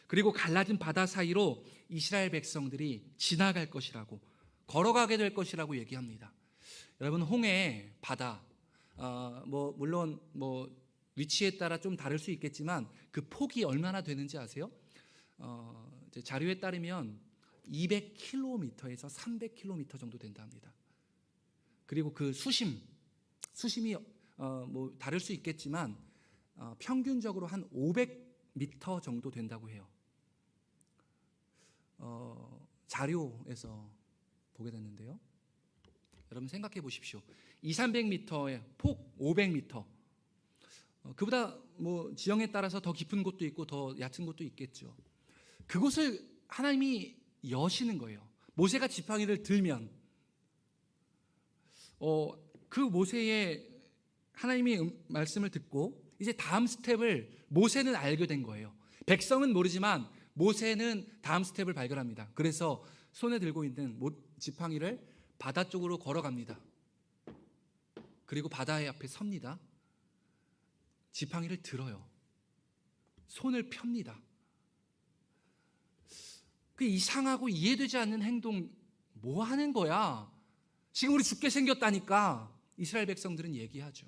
그리고 갈라진 바다 사이로 이스라엘 백성들이 지나갈 것이라고, 걸어가게 될 것이라고 얘기합니다. 여러분, 홍해 바다, 물론 위치에 따라 좀 다를 수 있겠지만 그 폭이 얼마나 되는지 아세요? 자료에 따르면 200km에서 300km 정도 된다 합니다. 그리고 그 수심이 다를 수 있겠지만 평균적으로 한 500m 정도 된다고 해요. 자료에서 보게 됐는데요. 여러분 생각해 보십시오. 200-300m의 폭 500m. 그보다 지형에 따라서 더 깊은 곳도 있고 더 얕은 곳도 있겠죠. 그곳을 하나님이 여시는 거예요. 모세가 지팡이를 들면 그 모세의 하나님의 말씀을 듣고 이제 다음 스텝을 모세는 알게 된 거예요. 백성은 모르지만 모세는 다음 스텝을 발견합니다. 그래서 손에 들고 있는 지팡이를 바다 쪽으로 걸어갑니다. 그리고 바다의 앞에 섭니다. 지팡이를 들어요. 손을 펴니다. 그 이상하고 이해되지 않는 행동 뭐 하는 거야? 지금 우리 죽게 생겼다니까 이스라엘 백성들은 얘기하죠.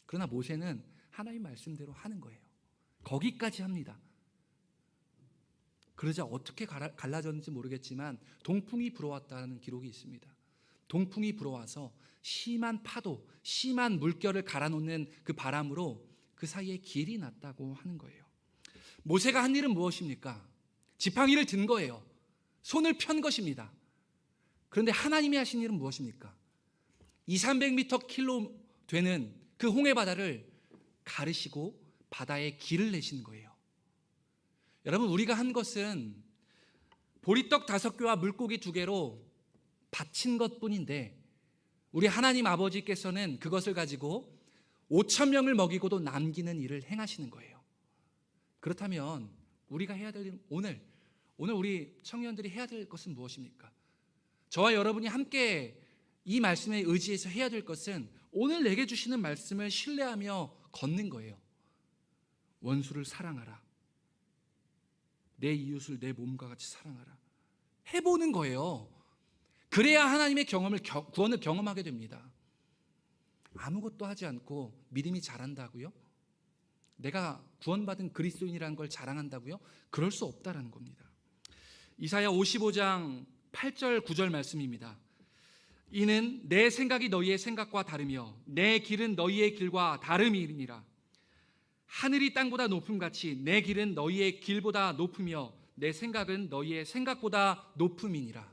그러나 모세는 하나님 말씀대로 하는 거예요. 거기까지 합니다. 그러자 어떻게 갈라졌는지 모르겠지만 동풍이 불어왔다는 기록이 있습니다. 동풍이 불어와서 심한 파도, 심한 물결을 갈아놓는 그 바람으로 그 사이에 길이 났다고 하는 거예요. 모세가 한 일은 무엇입니까? 지팡이를 든 거예요. 손을 편 것입니다. 그런데 하나님이 하신 일은 무엇입니까? 200-300m 되는 그 홍해 바다를 가르시고 바다에 길을 내신 거예요. 여러분, 우리가 한 것은 보리떡 5개와 물고기 2개로 바친 것뿐인데 우리 하나님 아버지께서는 그것을 가지고 5,000명을 먹이고도 남기는 일을 행하시는 거예요. 그렇다면 우리가 해야 될 일은 오늘 우리 청년들이 해야 될 것은 무엇입니까? 저와 여러분이 함께 이 말씀에 의지해서 해야 될 것은 오늘 내게 주시는 말씀을 신뢰하며 걷는 거예요. 원수를 사랑하라. 내 이웃을 내 몸과 같이 사랑하라. 해보는 거예요. 그래야 하나님의 구원을 경험하게 됩니다. 아무것도 하지 않고 믿음이 자란다고요? 내가 구원받은 그리스도인이라는 걸 자랑한다고요? 그럴 수 없다라는 겁니다. 이사야 55장 8절 9절 말씀입니다. 이는 내 생각이 너희의 생각과 다르며 내 길은 너희의 길과 다름이니라. 하늘이 땅보다 높음같이 내 길은 너희의 길보다 높으며 내 생각은 너희의 생각보다 높음이니라.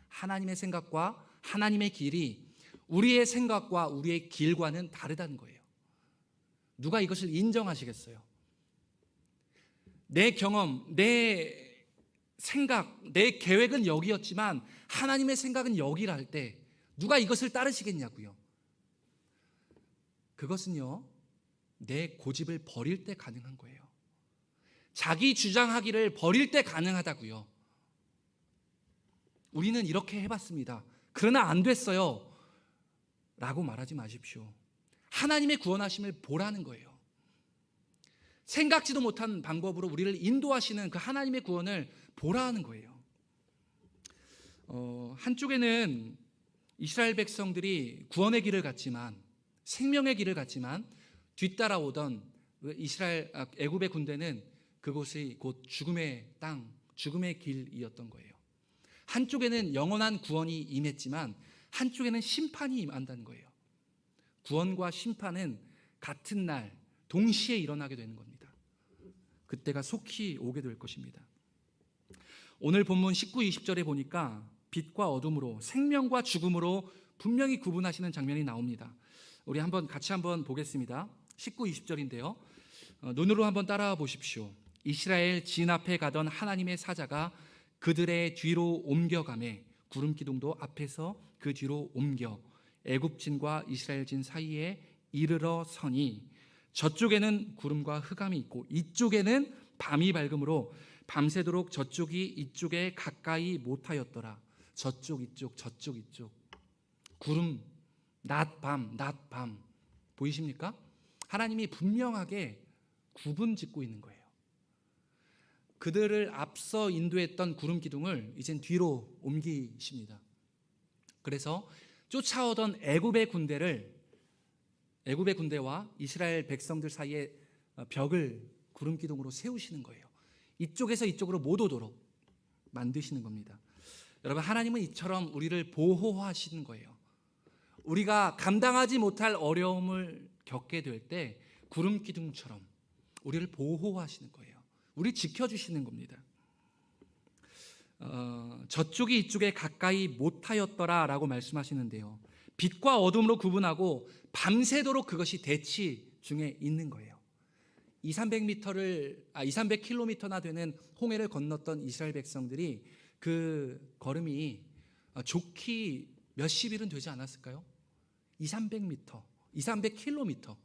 하나님의 생각과 하나님의 길이 우리의 생각과 우리의 길과는 다르다는 거예요. 누가 이것을 인정하시겠어요? 내 경험, 내 생각, 내 계획은 여기였지만 하나님의 생각은 여기라 할 때 누가 이것을 따르시겠냐고요. 그것은요, 내 고집을 버릴 때 가능한 거예요. 자기 주장하기를 버릴 때 가능하다고요. 우리는 이렇게 해봤습니다. 그러나 안 됐어요 라고 말하지 마십시오. 하나님의 구원하심을 보라는 거예요. 생각지도 못한 방법으로 우리를 인도하시는 그 하나님의 구원을 보라는 거예요. 한쪽에는 이스라엘 백성들이 구원의 길을 갔지만, 생명의 길을 갔지만 뒤따라오던 애굽의 군대는 그곳이 곧 죽음의 땅, 죽음의 길이었던 거예요. 한쪽에는 영원한 구원이 임했지만 한쪽에는 심판이 임한다는 거예요. 구원과 심판은 같은 날 동시에 일어나게 되는 겁니다. 그때가 속히 오게 될 것입니다. 오늘 본문 19, 20절에 보니까 빛과 어둠으로, 생명과 죽음으로 분명히 구분하시는 장면이 나옵니다. 우리 같이 한번 보겠습니다. 19, 20절인데요. 눈으로 한번 따라와 보십시오. 이스라엘 진 앞에 가던 하나님의 사자가 그들의 뒤로 옮겨가매 구름 기둥도 앞에서 그 뒤로 옮겨 애굽진과 이스라엘진 사이에 이르러 서니 저쪽에는 구름과 흑암이 있고 이쪽에는 밤이 밝음으로 밤새도록 저쪽이 이쪽에 가까이 못하였더라. 저쪽 이쪽 저쪽 이쪽, 구름, 낮 밤 낮 밤, 보이십니까? 하나님이 분명하게 구분 짓고 있는 거예요. 그들을 앞서 인도했던 구름 기둥을 이젠 뒤로 옮기십니다. 그래서 쫓아오던 애굽의 군대와 이스라엘 백성들 사이에 벽을 구름 기둥으로 세우시는 거예요. 이쪽에서 이쪽으로 못 오도록 만드시는 겁니다. 여러분, 하나님은 이처럼 우리를 보호하시는 거예요. 우리가 감당하지 못할 어려움을 겪게 될 때 구름 기둥처럼 우리를 보호하시는 거예요. 우리 지켜주시는 겁니다. 저쪽이 이쪽에 가까이 못하였더라 라고 말씀하시는데요, 빛과 어둠으로 구분하고 밤새도록 그것이 대치 중에 있는 거예요. 200km나 되는 홍해를 건넜던 이스라엘 백성들이 그 걸음이 좋기 몇십 일은 되지 않았을까요? 200km.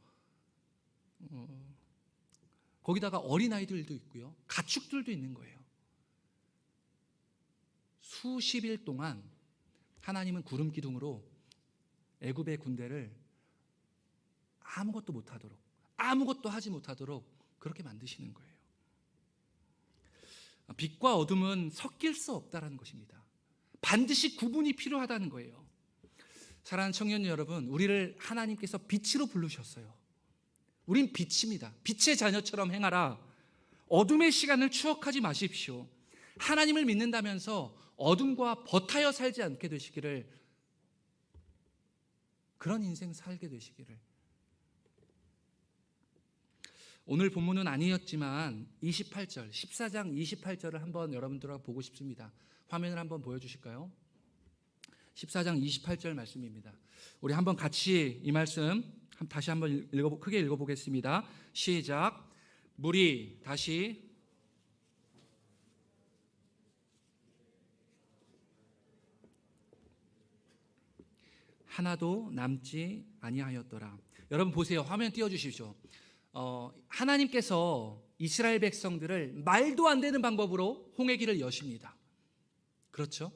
거기다가 어린아이들도 있고요, 가축들도 있는 거예요. 수십 일 동안 하나님은 구름 기둥으로 애굽의 군대를 아무것도 못하도록, 아무것도 하지 못하도록 그렇게 만드시는 거예요. 빛과 어둠은 섞일 수 없다는 것입니다. 반드시 구분이 필요하다는 거예요. 사랑하는 청년 여러분, 우리를 하나님께서 빛으로 부르셨어요. 우린 빛입니다. 빛의 자녀처럼 행하라. 어둠의 시간을 추억하지 마십시오. 하나님을 믿는다면서 어둠과 버타여 살지 않게 되시기를, 그런 인생 살게 되시기를. 오늘 본문은 아니었지만 28절, 14장 28절을 한번 여러분들하고 보고 싶습니다. 화면을 한번 보여주실까요? 14장 28절 말씀입니다. 우리 한번 같이 이 말씀 다시 한번 크게 읽어보겠습니다. 시작. 물이 다시 하나도 남지 아니하였더라. 여러분 보세요. 화면 띄워주십시오. 하나님께서 이스라엘 백성들을 말도 안 되는 방법으로 홍해길을 여십니다. 그렇죠?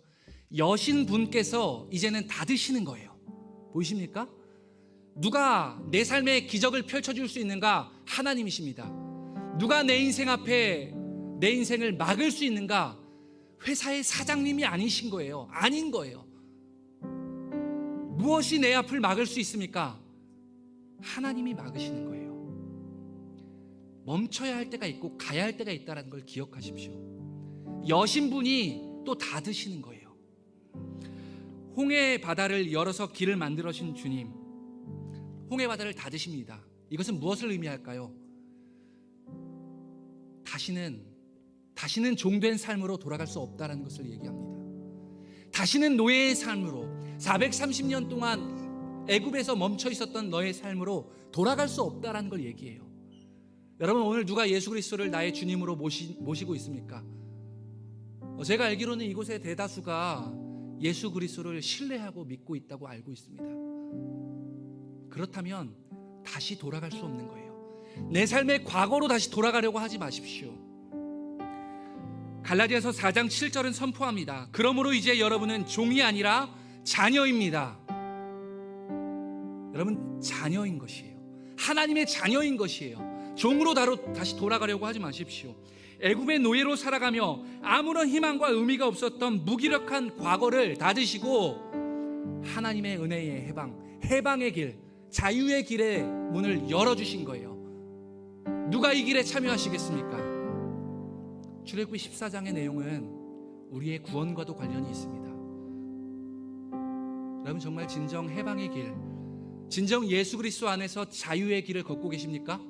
여신 분께서 이제는 닫으시는 거예요. 보이십니까? 누가 내 삶에 기적을 펼쳐줄 수 있는가? 하나님이십니다. 누가 내 인생 앞에 내 인생을 막을 수 있는가? 회사의 사장님이 아니신 거예요. 아닌 거예요. 무엇이 내 앞을 막을 수 있습니까? 하나님이 막으시는 거예요. 멈춰야 할 때가 있고 가야 할 때가 있다는 걸 기억하십시오. 여신분이 또 닫으시는 거예요. 홍해 바다를 열어서 길을 만들어신 주님, 홍해 바다를 닫으십니다. 이것은 무엇을 의미할까요? 다시는 다시는 종된 삶으로 돌아갈 수 없다는 것을 얘기합니다. 다시는 노예의 삶으로 430년 동안 애굽에서 멈춰 있었던 너의 삶으로 돌아갈 수 없다는 걸 얘기해요. 여러분, 오늘 누가 예수 그리스도를 나의 주님으로 모시고 있습니까? 제가 알기로는 이곳의 대다수가 예수 그리스도를 신뢰하고 믿고 있다고 알고 있습니다. 그렇다면 다시 돌아갈 수 없는 거예요. 내 삶의 과거로 다시 돌아가려고 하지 마십시오. 갈라디아서 4장 7절은 선포합니다. 그러므로 이제 여러분은 종이 아니라 자녀입니다. 여러분, 자녀인 것이에요. 하나님의 자녀인 것이에요. 종으로 다시 돌아가려고 하지 마십시오. 애굽의 노예로 살아가며 아무런 희망과 의미가 없었던 무기력한 과거를 닫으시고 하나님의 은혜의 해방의 길, 자유의 길의 문을 열어주신 거예요. 누가 이 길에 참여하시겠습니까? 출애굽기 14장의 내용은 우리의 구원과도 관련이 있습니다. 여러분, 정말 진정 해방의 길, 진정 예수 그리스도 안에서 자유의 길을 걷고 계십니까?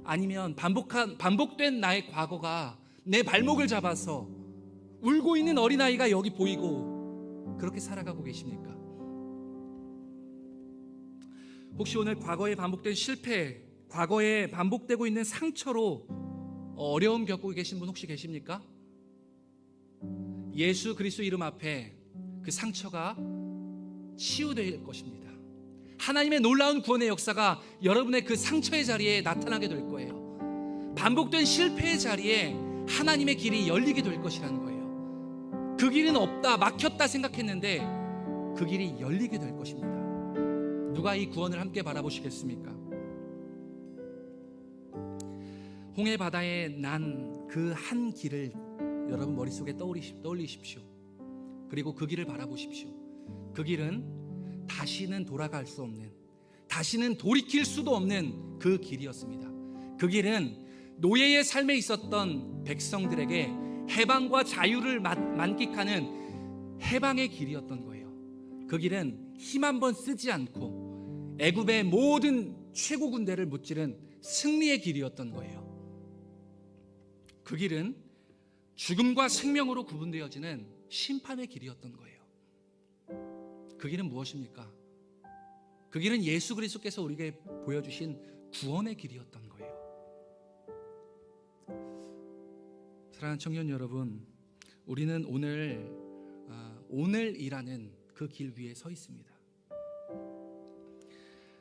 아니면 반복된 나의 과거가 내 발목을 잡아서 울고 있는 어린아이가 여기 보이고 그렇게 살아가고 계십니까? 혹시 오늘 과거에 반복된 실패, 과거에 반복되고 있는 상처로 어려움 겪고 계신 분 혹시 계십니까? 예수 그리스도 이름 앞에 그 상처가 치유될 것입니다. 하나님의 놀라운 구원의 역사가 여러분의 그 상처의 자리에 나타나게 될 거예요. 반복된 실패의 자리에 하나님의 길이 열리게 될 것이라는 거예요. 그 길은 없다, 막혔다 생각했는데 그 길이 열리게 될 것입니다. 누가 이 구원을 함께 바라보시겠습니까? 홍해 바다에 난 그 한 길을 여러분 머릿속에 떠올리십시오. 그리고 그 길을 바라보십시오. 그 길은 다시는 돌아갈 수 없는, 다시는 돌이킬 수도 없는 그 길이었습니다. 그 길은 노예의 삶에 있었던 백성들에게 해방과 자유를 만끽하는 해방의 길이었던 거예요. 그 길은 힘 한번 쓰지 않고 애굽의 모든 최고 군대를 무찌른 승리의 길이었던 거예요. 그 길은 죽음과 생명으로 구분되어지는 심판의 길이었던 거예요. 그 길은 무엇입니까? 그 길은 예수 그리스도께서 우리에게 보여주신 구원의 길이었던 거예요. 사랑하는 청년 여러분, 우리는 오늘이라는 그 길 위에 서 있습니다.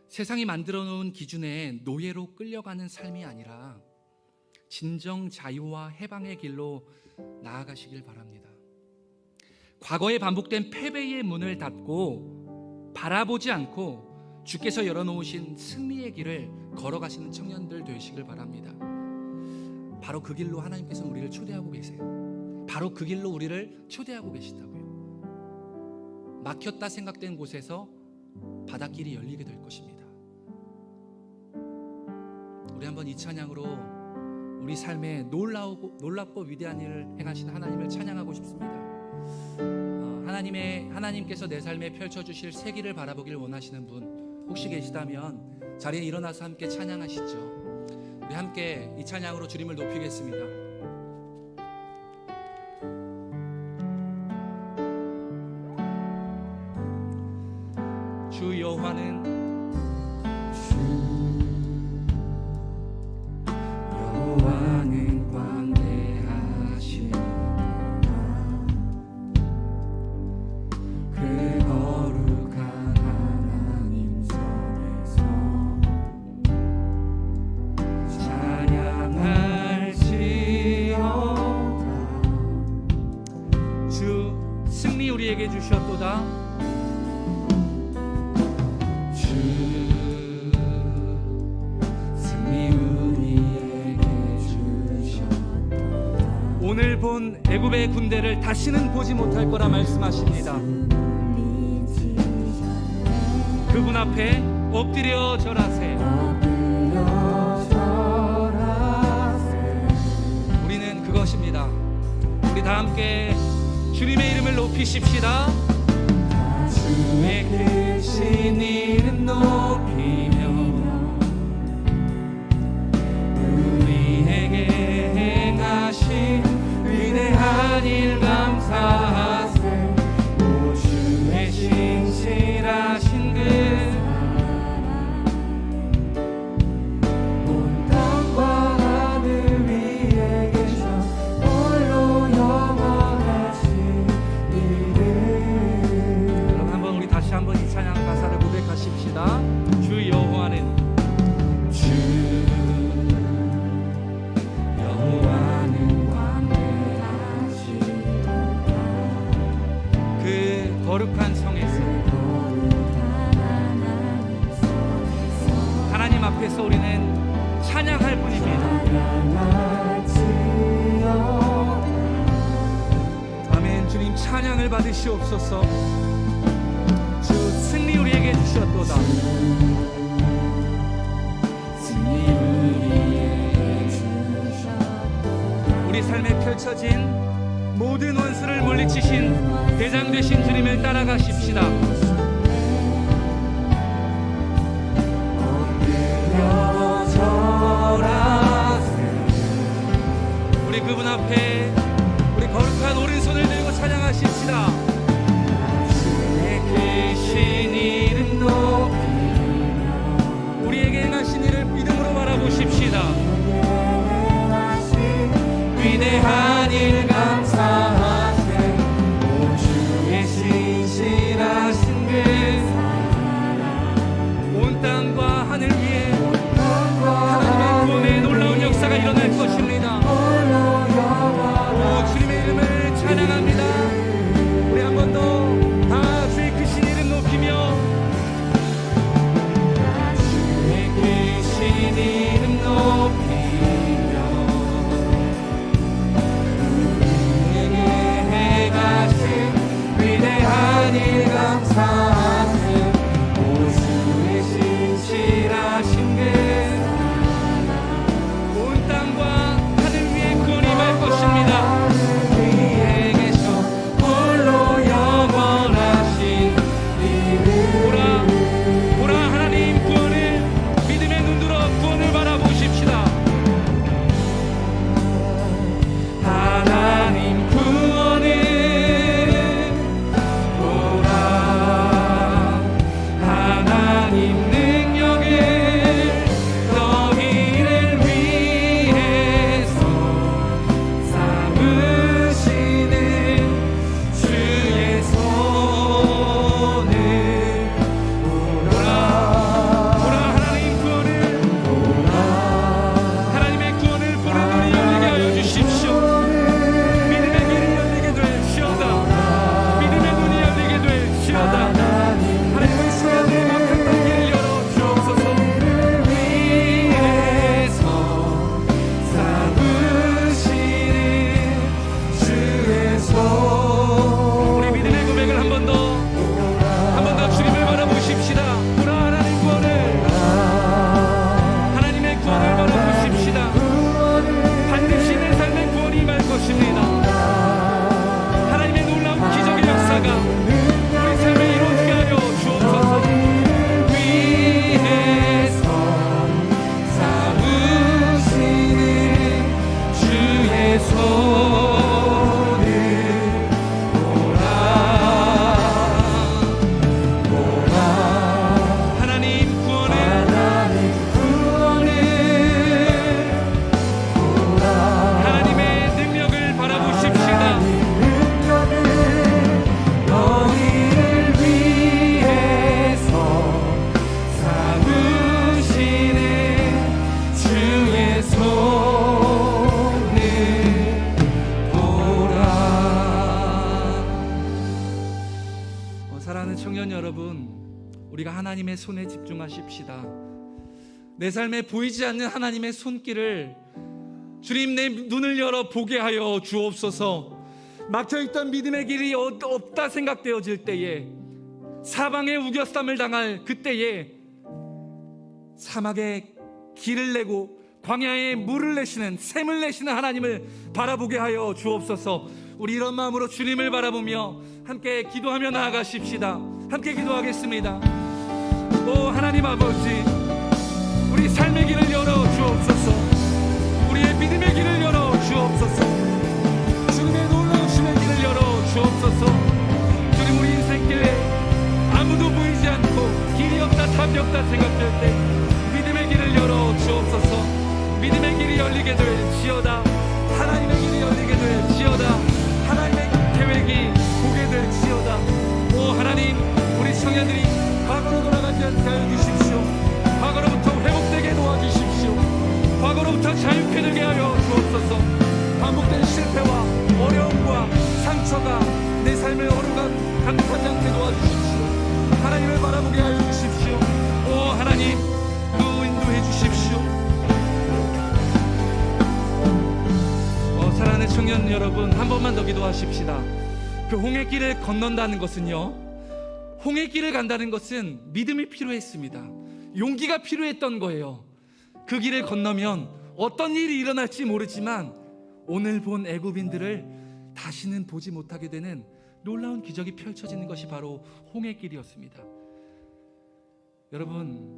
세상이 만들어 놓은 기준에 노예로 끌려가는 삶이 아니라 진정 자유와 해방의 길로 나아가시길 바랍니다. 과거에 반복된 패배의 문을 닫고 바라보지 않고 주께서 열어놓으신 승리의 길을 걸어가시는 청년들 되시길 바랍니다. 바로 그 길로 하나님께서 우리를 초대하고 계세요. 바로 그 길로 우리를 초대하고 계시다고요. 막혔다 생각된 곳에서 바닷길이 열리게 될 것입니다. 우리 한번 이 찬양으로 우리 삶에 놀랍고 위대한 일을 행하시는 하나님을 찬양하고 싶습니다. 하나님께서 내 삶에 펼쳐주실 새 길을 바라보길 원하시는 분 혹시 계시다면 자리에 일어나서 함께 찬양하시죠. 우리 함께 이 찬양으로 주님을 높이겠습니다. 주 여호와는 우리에게 주셨도다. 주 승리 우리에게 주셨도다. 오늘 본 애굽의 군대를 다시는 보지 못할 거라 말씀하십니다. 그분 앞에 엎드려 절하세. 우리는 그것입니다. 우리 다 함께 주님의 이름을 높이십시다. 주의 크신 이름 높이며 우리에게 행하신 찬양할 뿐입니다. 아멘. 주님 찬양을 받으시옵소서. 주 승리 우리에게 주셨도다. 우리 삶에 펼쳐진 모든 원수를 물리치신 대장 되신 주님을 따라가십시다. 우리 그분 앞에 우리 거룩한 오른손을 들고 찬양하십시다. 계신 이름 높이 우리에게 행하신 일을 믿음으로 바라보십시다. 위대한 일 감사하세. 오 주의 신실하신 그 온 땅과 하늘 위에 하나님의 구원의 놀라운 역사가 일어날 것입니다. 오 주님의 이름을 찬양합니다. 우리 한 번 더 다 주의 크신 이름 높이며 주의 크신 이름 높이며 우리에게 행하신 위대한 일 감사하세. 오 주의 신실하신 그 온 땅과 하늘 위에 구원이 임할 것입니다. 위에 계셔 홀로 영원하신 이름. 보라 하나님 구원을 믿음의 눈으로 구원을 바라보십시다. 하나님 구원을 보라. 하나님 능력을 너희를 위해서 삼으시는 주의 손을 보라. 하나님 구원을 하나님의 구원을 보는 눈이 열리게 하여 주십시오. 믿음의 길이 열리게 될지어다. 믿음의 눈이 열리게 될지어다. 하나님의 시간을 막혔던 길을 열어 주옵소서. 위에서 삼으시는 주의 손. 우리 믿음의 고백을 한 번 더 주님을 바라보십시다. 보라 하나님 구원을 하나님의 구원을 바라보십시다. 반드시 내 삶의 구원이 임할 것입니다. 하나님의 놀라운 기적의 역사가 우리 삶에 이루어지게 하여 주옵소서. 위에서 삼으시는 주의 손을 보라. 하나님 구원을 하나님의 능력을 바라보십시다. 너희를 위해서 삼으시는 주의 손을 보라. 사랑하는 청년 여러분, 우리가 하나님의 손에 집중하십시다. 내 삶에 보이지 않는 하나님의 손길을 주님 내 눈을 열어 보게 하여 주옵소서. 막혀있던 믿음의 길이 없다 생각되어질 때에, 사방에 우겨쌈을 당할 그때에 사막에 길을 내고 광야에 물을 내시는, 샘을 내시는 하나님을 바라보게 하여 주옵소서. 우리 이런 마음으로 주님을 바라보며 함께 기도하며 나아가십시다. 함께 기도하겠습니다. 오 하나님 아버지, 우리 삶의 길을 열어 주옵소서. 우리의 믿음의 길을 열어 주옵소서. 주님의 놀라우심의 길을 열어 주옵소서. 주님, 우리 인생길에 아무도 보이지 않고 길이 없다, 답이 없다 생각될 때 믿음의 길을 열어 주옵소서. 믿음의 길이 열리게 될지어다. 하나님의 길이 열리게 될지어다. 하나님의 계획이 보게 될지어다. 오 하나님, 우리 청년들이 과거로 돌아가지 않게 하여 주십시오. 과거로부터 회복되게 도와주십시오. 과거로부터 자유케 되게 하여 주옵소서. 반복된 실패와 어려움과 상처가 내 삶의 어루간 강타지 않게 도와주십시오. 하나님을 바라보게 하여 주십시오. 오 하나님, 그 인도해 주십시오. 청년 여러분, 한 번만 더 기도하십시다. 그 홍해길을 건넌다는 것은요, 홍해길을 간다는 것은 믿음이 필요했습니다. 용기가 필요했던 거예요. 그 길을 건너면 어떤 일이 일어날지 모르지만 오늘 본 애굽인들을 다시는 보지 못하게 되는 놀라운 기적이 펼쳐지는 것이 바로 홍해길이었습니다. 여러분,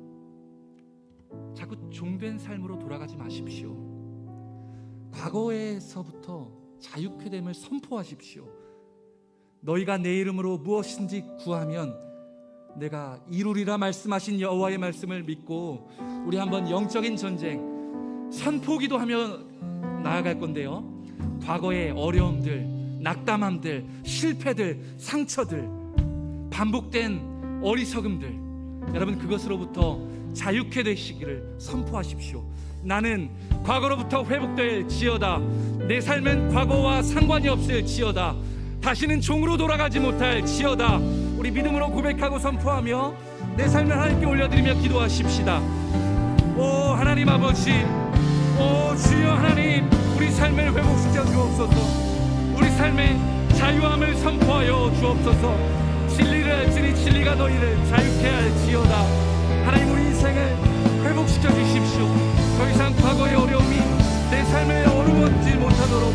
자꾸 종된 삶으로 돌아가지 마십시오. 과거에서부터 자유케 됨을 선포하십시오. 너희가 내 이름으로 무엇인지 구하면 내가 이루리라 말씀하신 여호와의 말씀을 믿고 우리 한번 영적인 전쟁 선포기도 하며 나아갈 건데요, 과거의 어려움들, 낙담함들, 실패들, 상처들, 반복된 어리석음들, 여러분 그것으로부터 자유케 되시기를 선포하십시오. 나는 과거로부터 회복될지어다. 내 삶은 과거와 상관이 없을지어다. 다시는 종으로 돌아가지 못할지어다. 우리 믿음으로 고백하고 선포하며 내 삶을 하나님께 올려드리며 기도하십시다. 오 하나님 아버지, 오 주여 하나님, 우리 삶을 회복시켜 주옵소서. 우리 삶의 자유함을 선포하여 주옵소서. 진리를 알지니 진리가 너희를 자유케 할지어다. 하나님, 우리 인생을 회복시켜 주십시오. 더 이상 과거의 어려움이 내 삶을 어루만지 못하도록,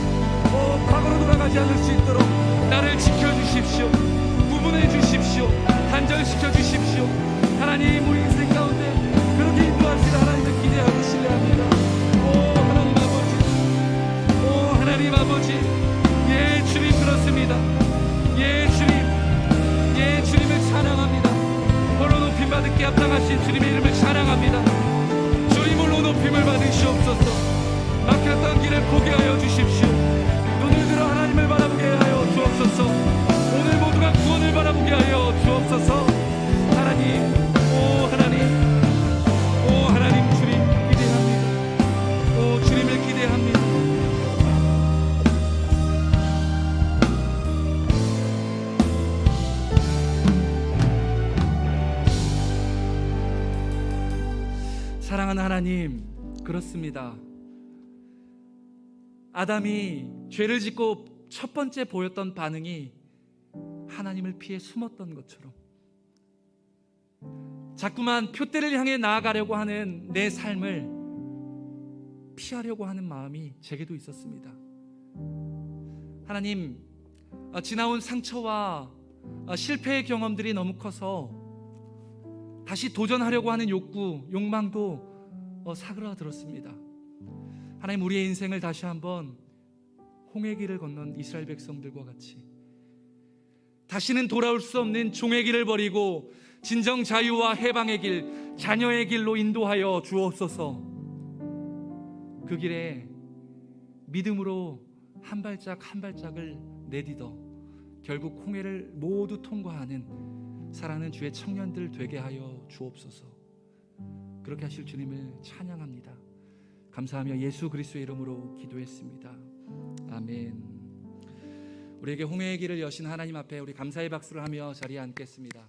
과거로 돌아가지 않을 수 있도록 나를 지켜주십시오. 구분해 주십시오. 단절시켜 주십시오. 하나님, 우리 인생 가운데 그렇게 인도하시는 하나님을 기대하고 신뢰합니다. 오 하나님 아버지, 오 하나님 아버지, 예 주님 그렇습니다. 예 주님, 예 주님을 찬양합니다. 홀로 높임 받을게 합당하신 주님의 이름을 찬양합니다. 주님 홀로 높임을 받으시옵소서. 막혔던 길을 포기하여 주십시오. 눈을 들어 하나님을 바라보게 하여 주옵소서. 오늘 모두가 구원을 바라보게 하여 주옵소서. 하나님, 오 하나님, 오 하나님, 주님 기대합니다. 오 주님을 기대합니다. 사랑하는 하나님, 그렇습니다. 아담이 죄를 짓고 첫 번째 보였던 반응이 하나님을 피해 숨었던 것처럼 자꾸만 표대를 향해 나아가려고 하는 내 삶을 피하려고 하는 마음이 제게도 있었습니다. 하나님, 지나온 상처와 실패의 경험들이 너무 커서 다시 도전하려고 하는 욕망도 사그라들었습니다. 하나님, 우리의 인생을 다시 한번 홍해 길을 건넌 이스라엘 백성들과 같이 다시는 돌아올 수 없는 종의 길을 버리고 진정 자유와 해방의 길, 자녀의 길로 인도하여 주옵소서. 그 길에 믿음으로 한 발짝 한 발짝을 내딛어 결국 홍해를 모두 통과하는 사랑하는 주의 청년들 되게 하여 주옵소서. 그렇게 하실 주님을 찬양합니다. 감사하며 예수 그리스도의 이름으로 기도했습니다. 아멘. 우리에게 홍해의 길을 여신 하나님 앞에 우리 감사의 박수를 하며 자리에 앉겠습니다.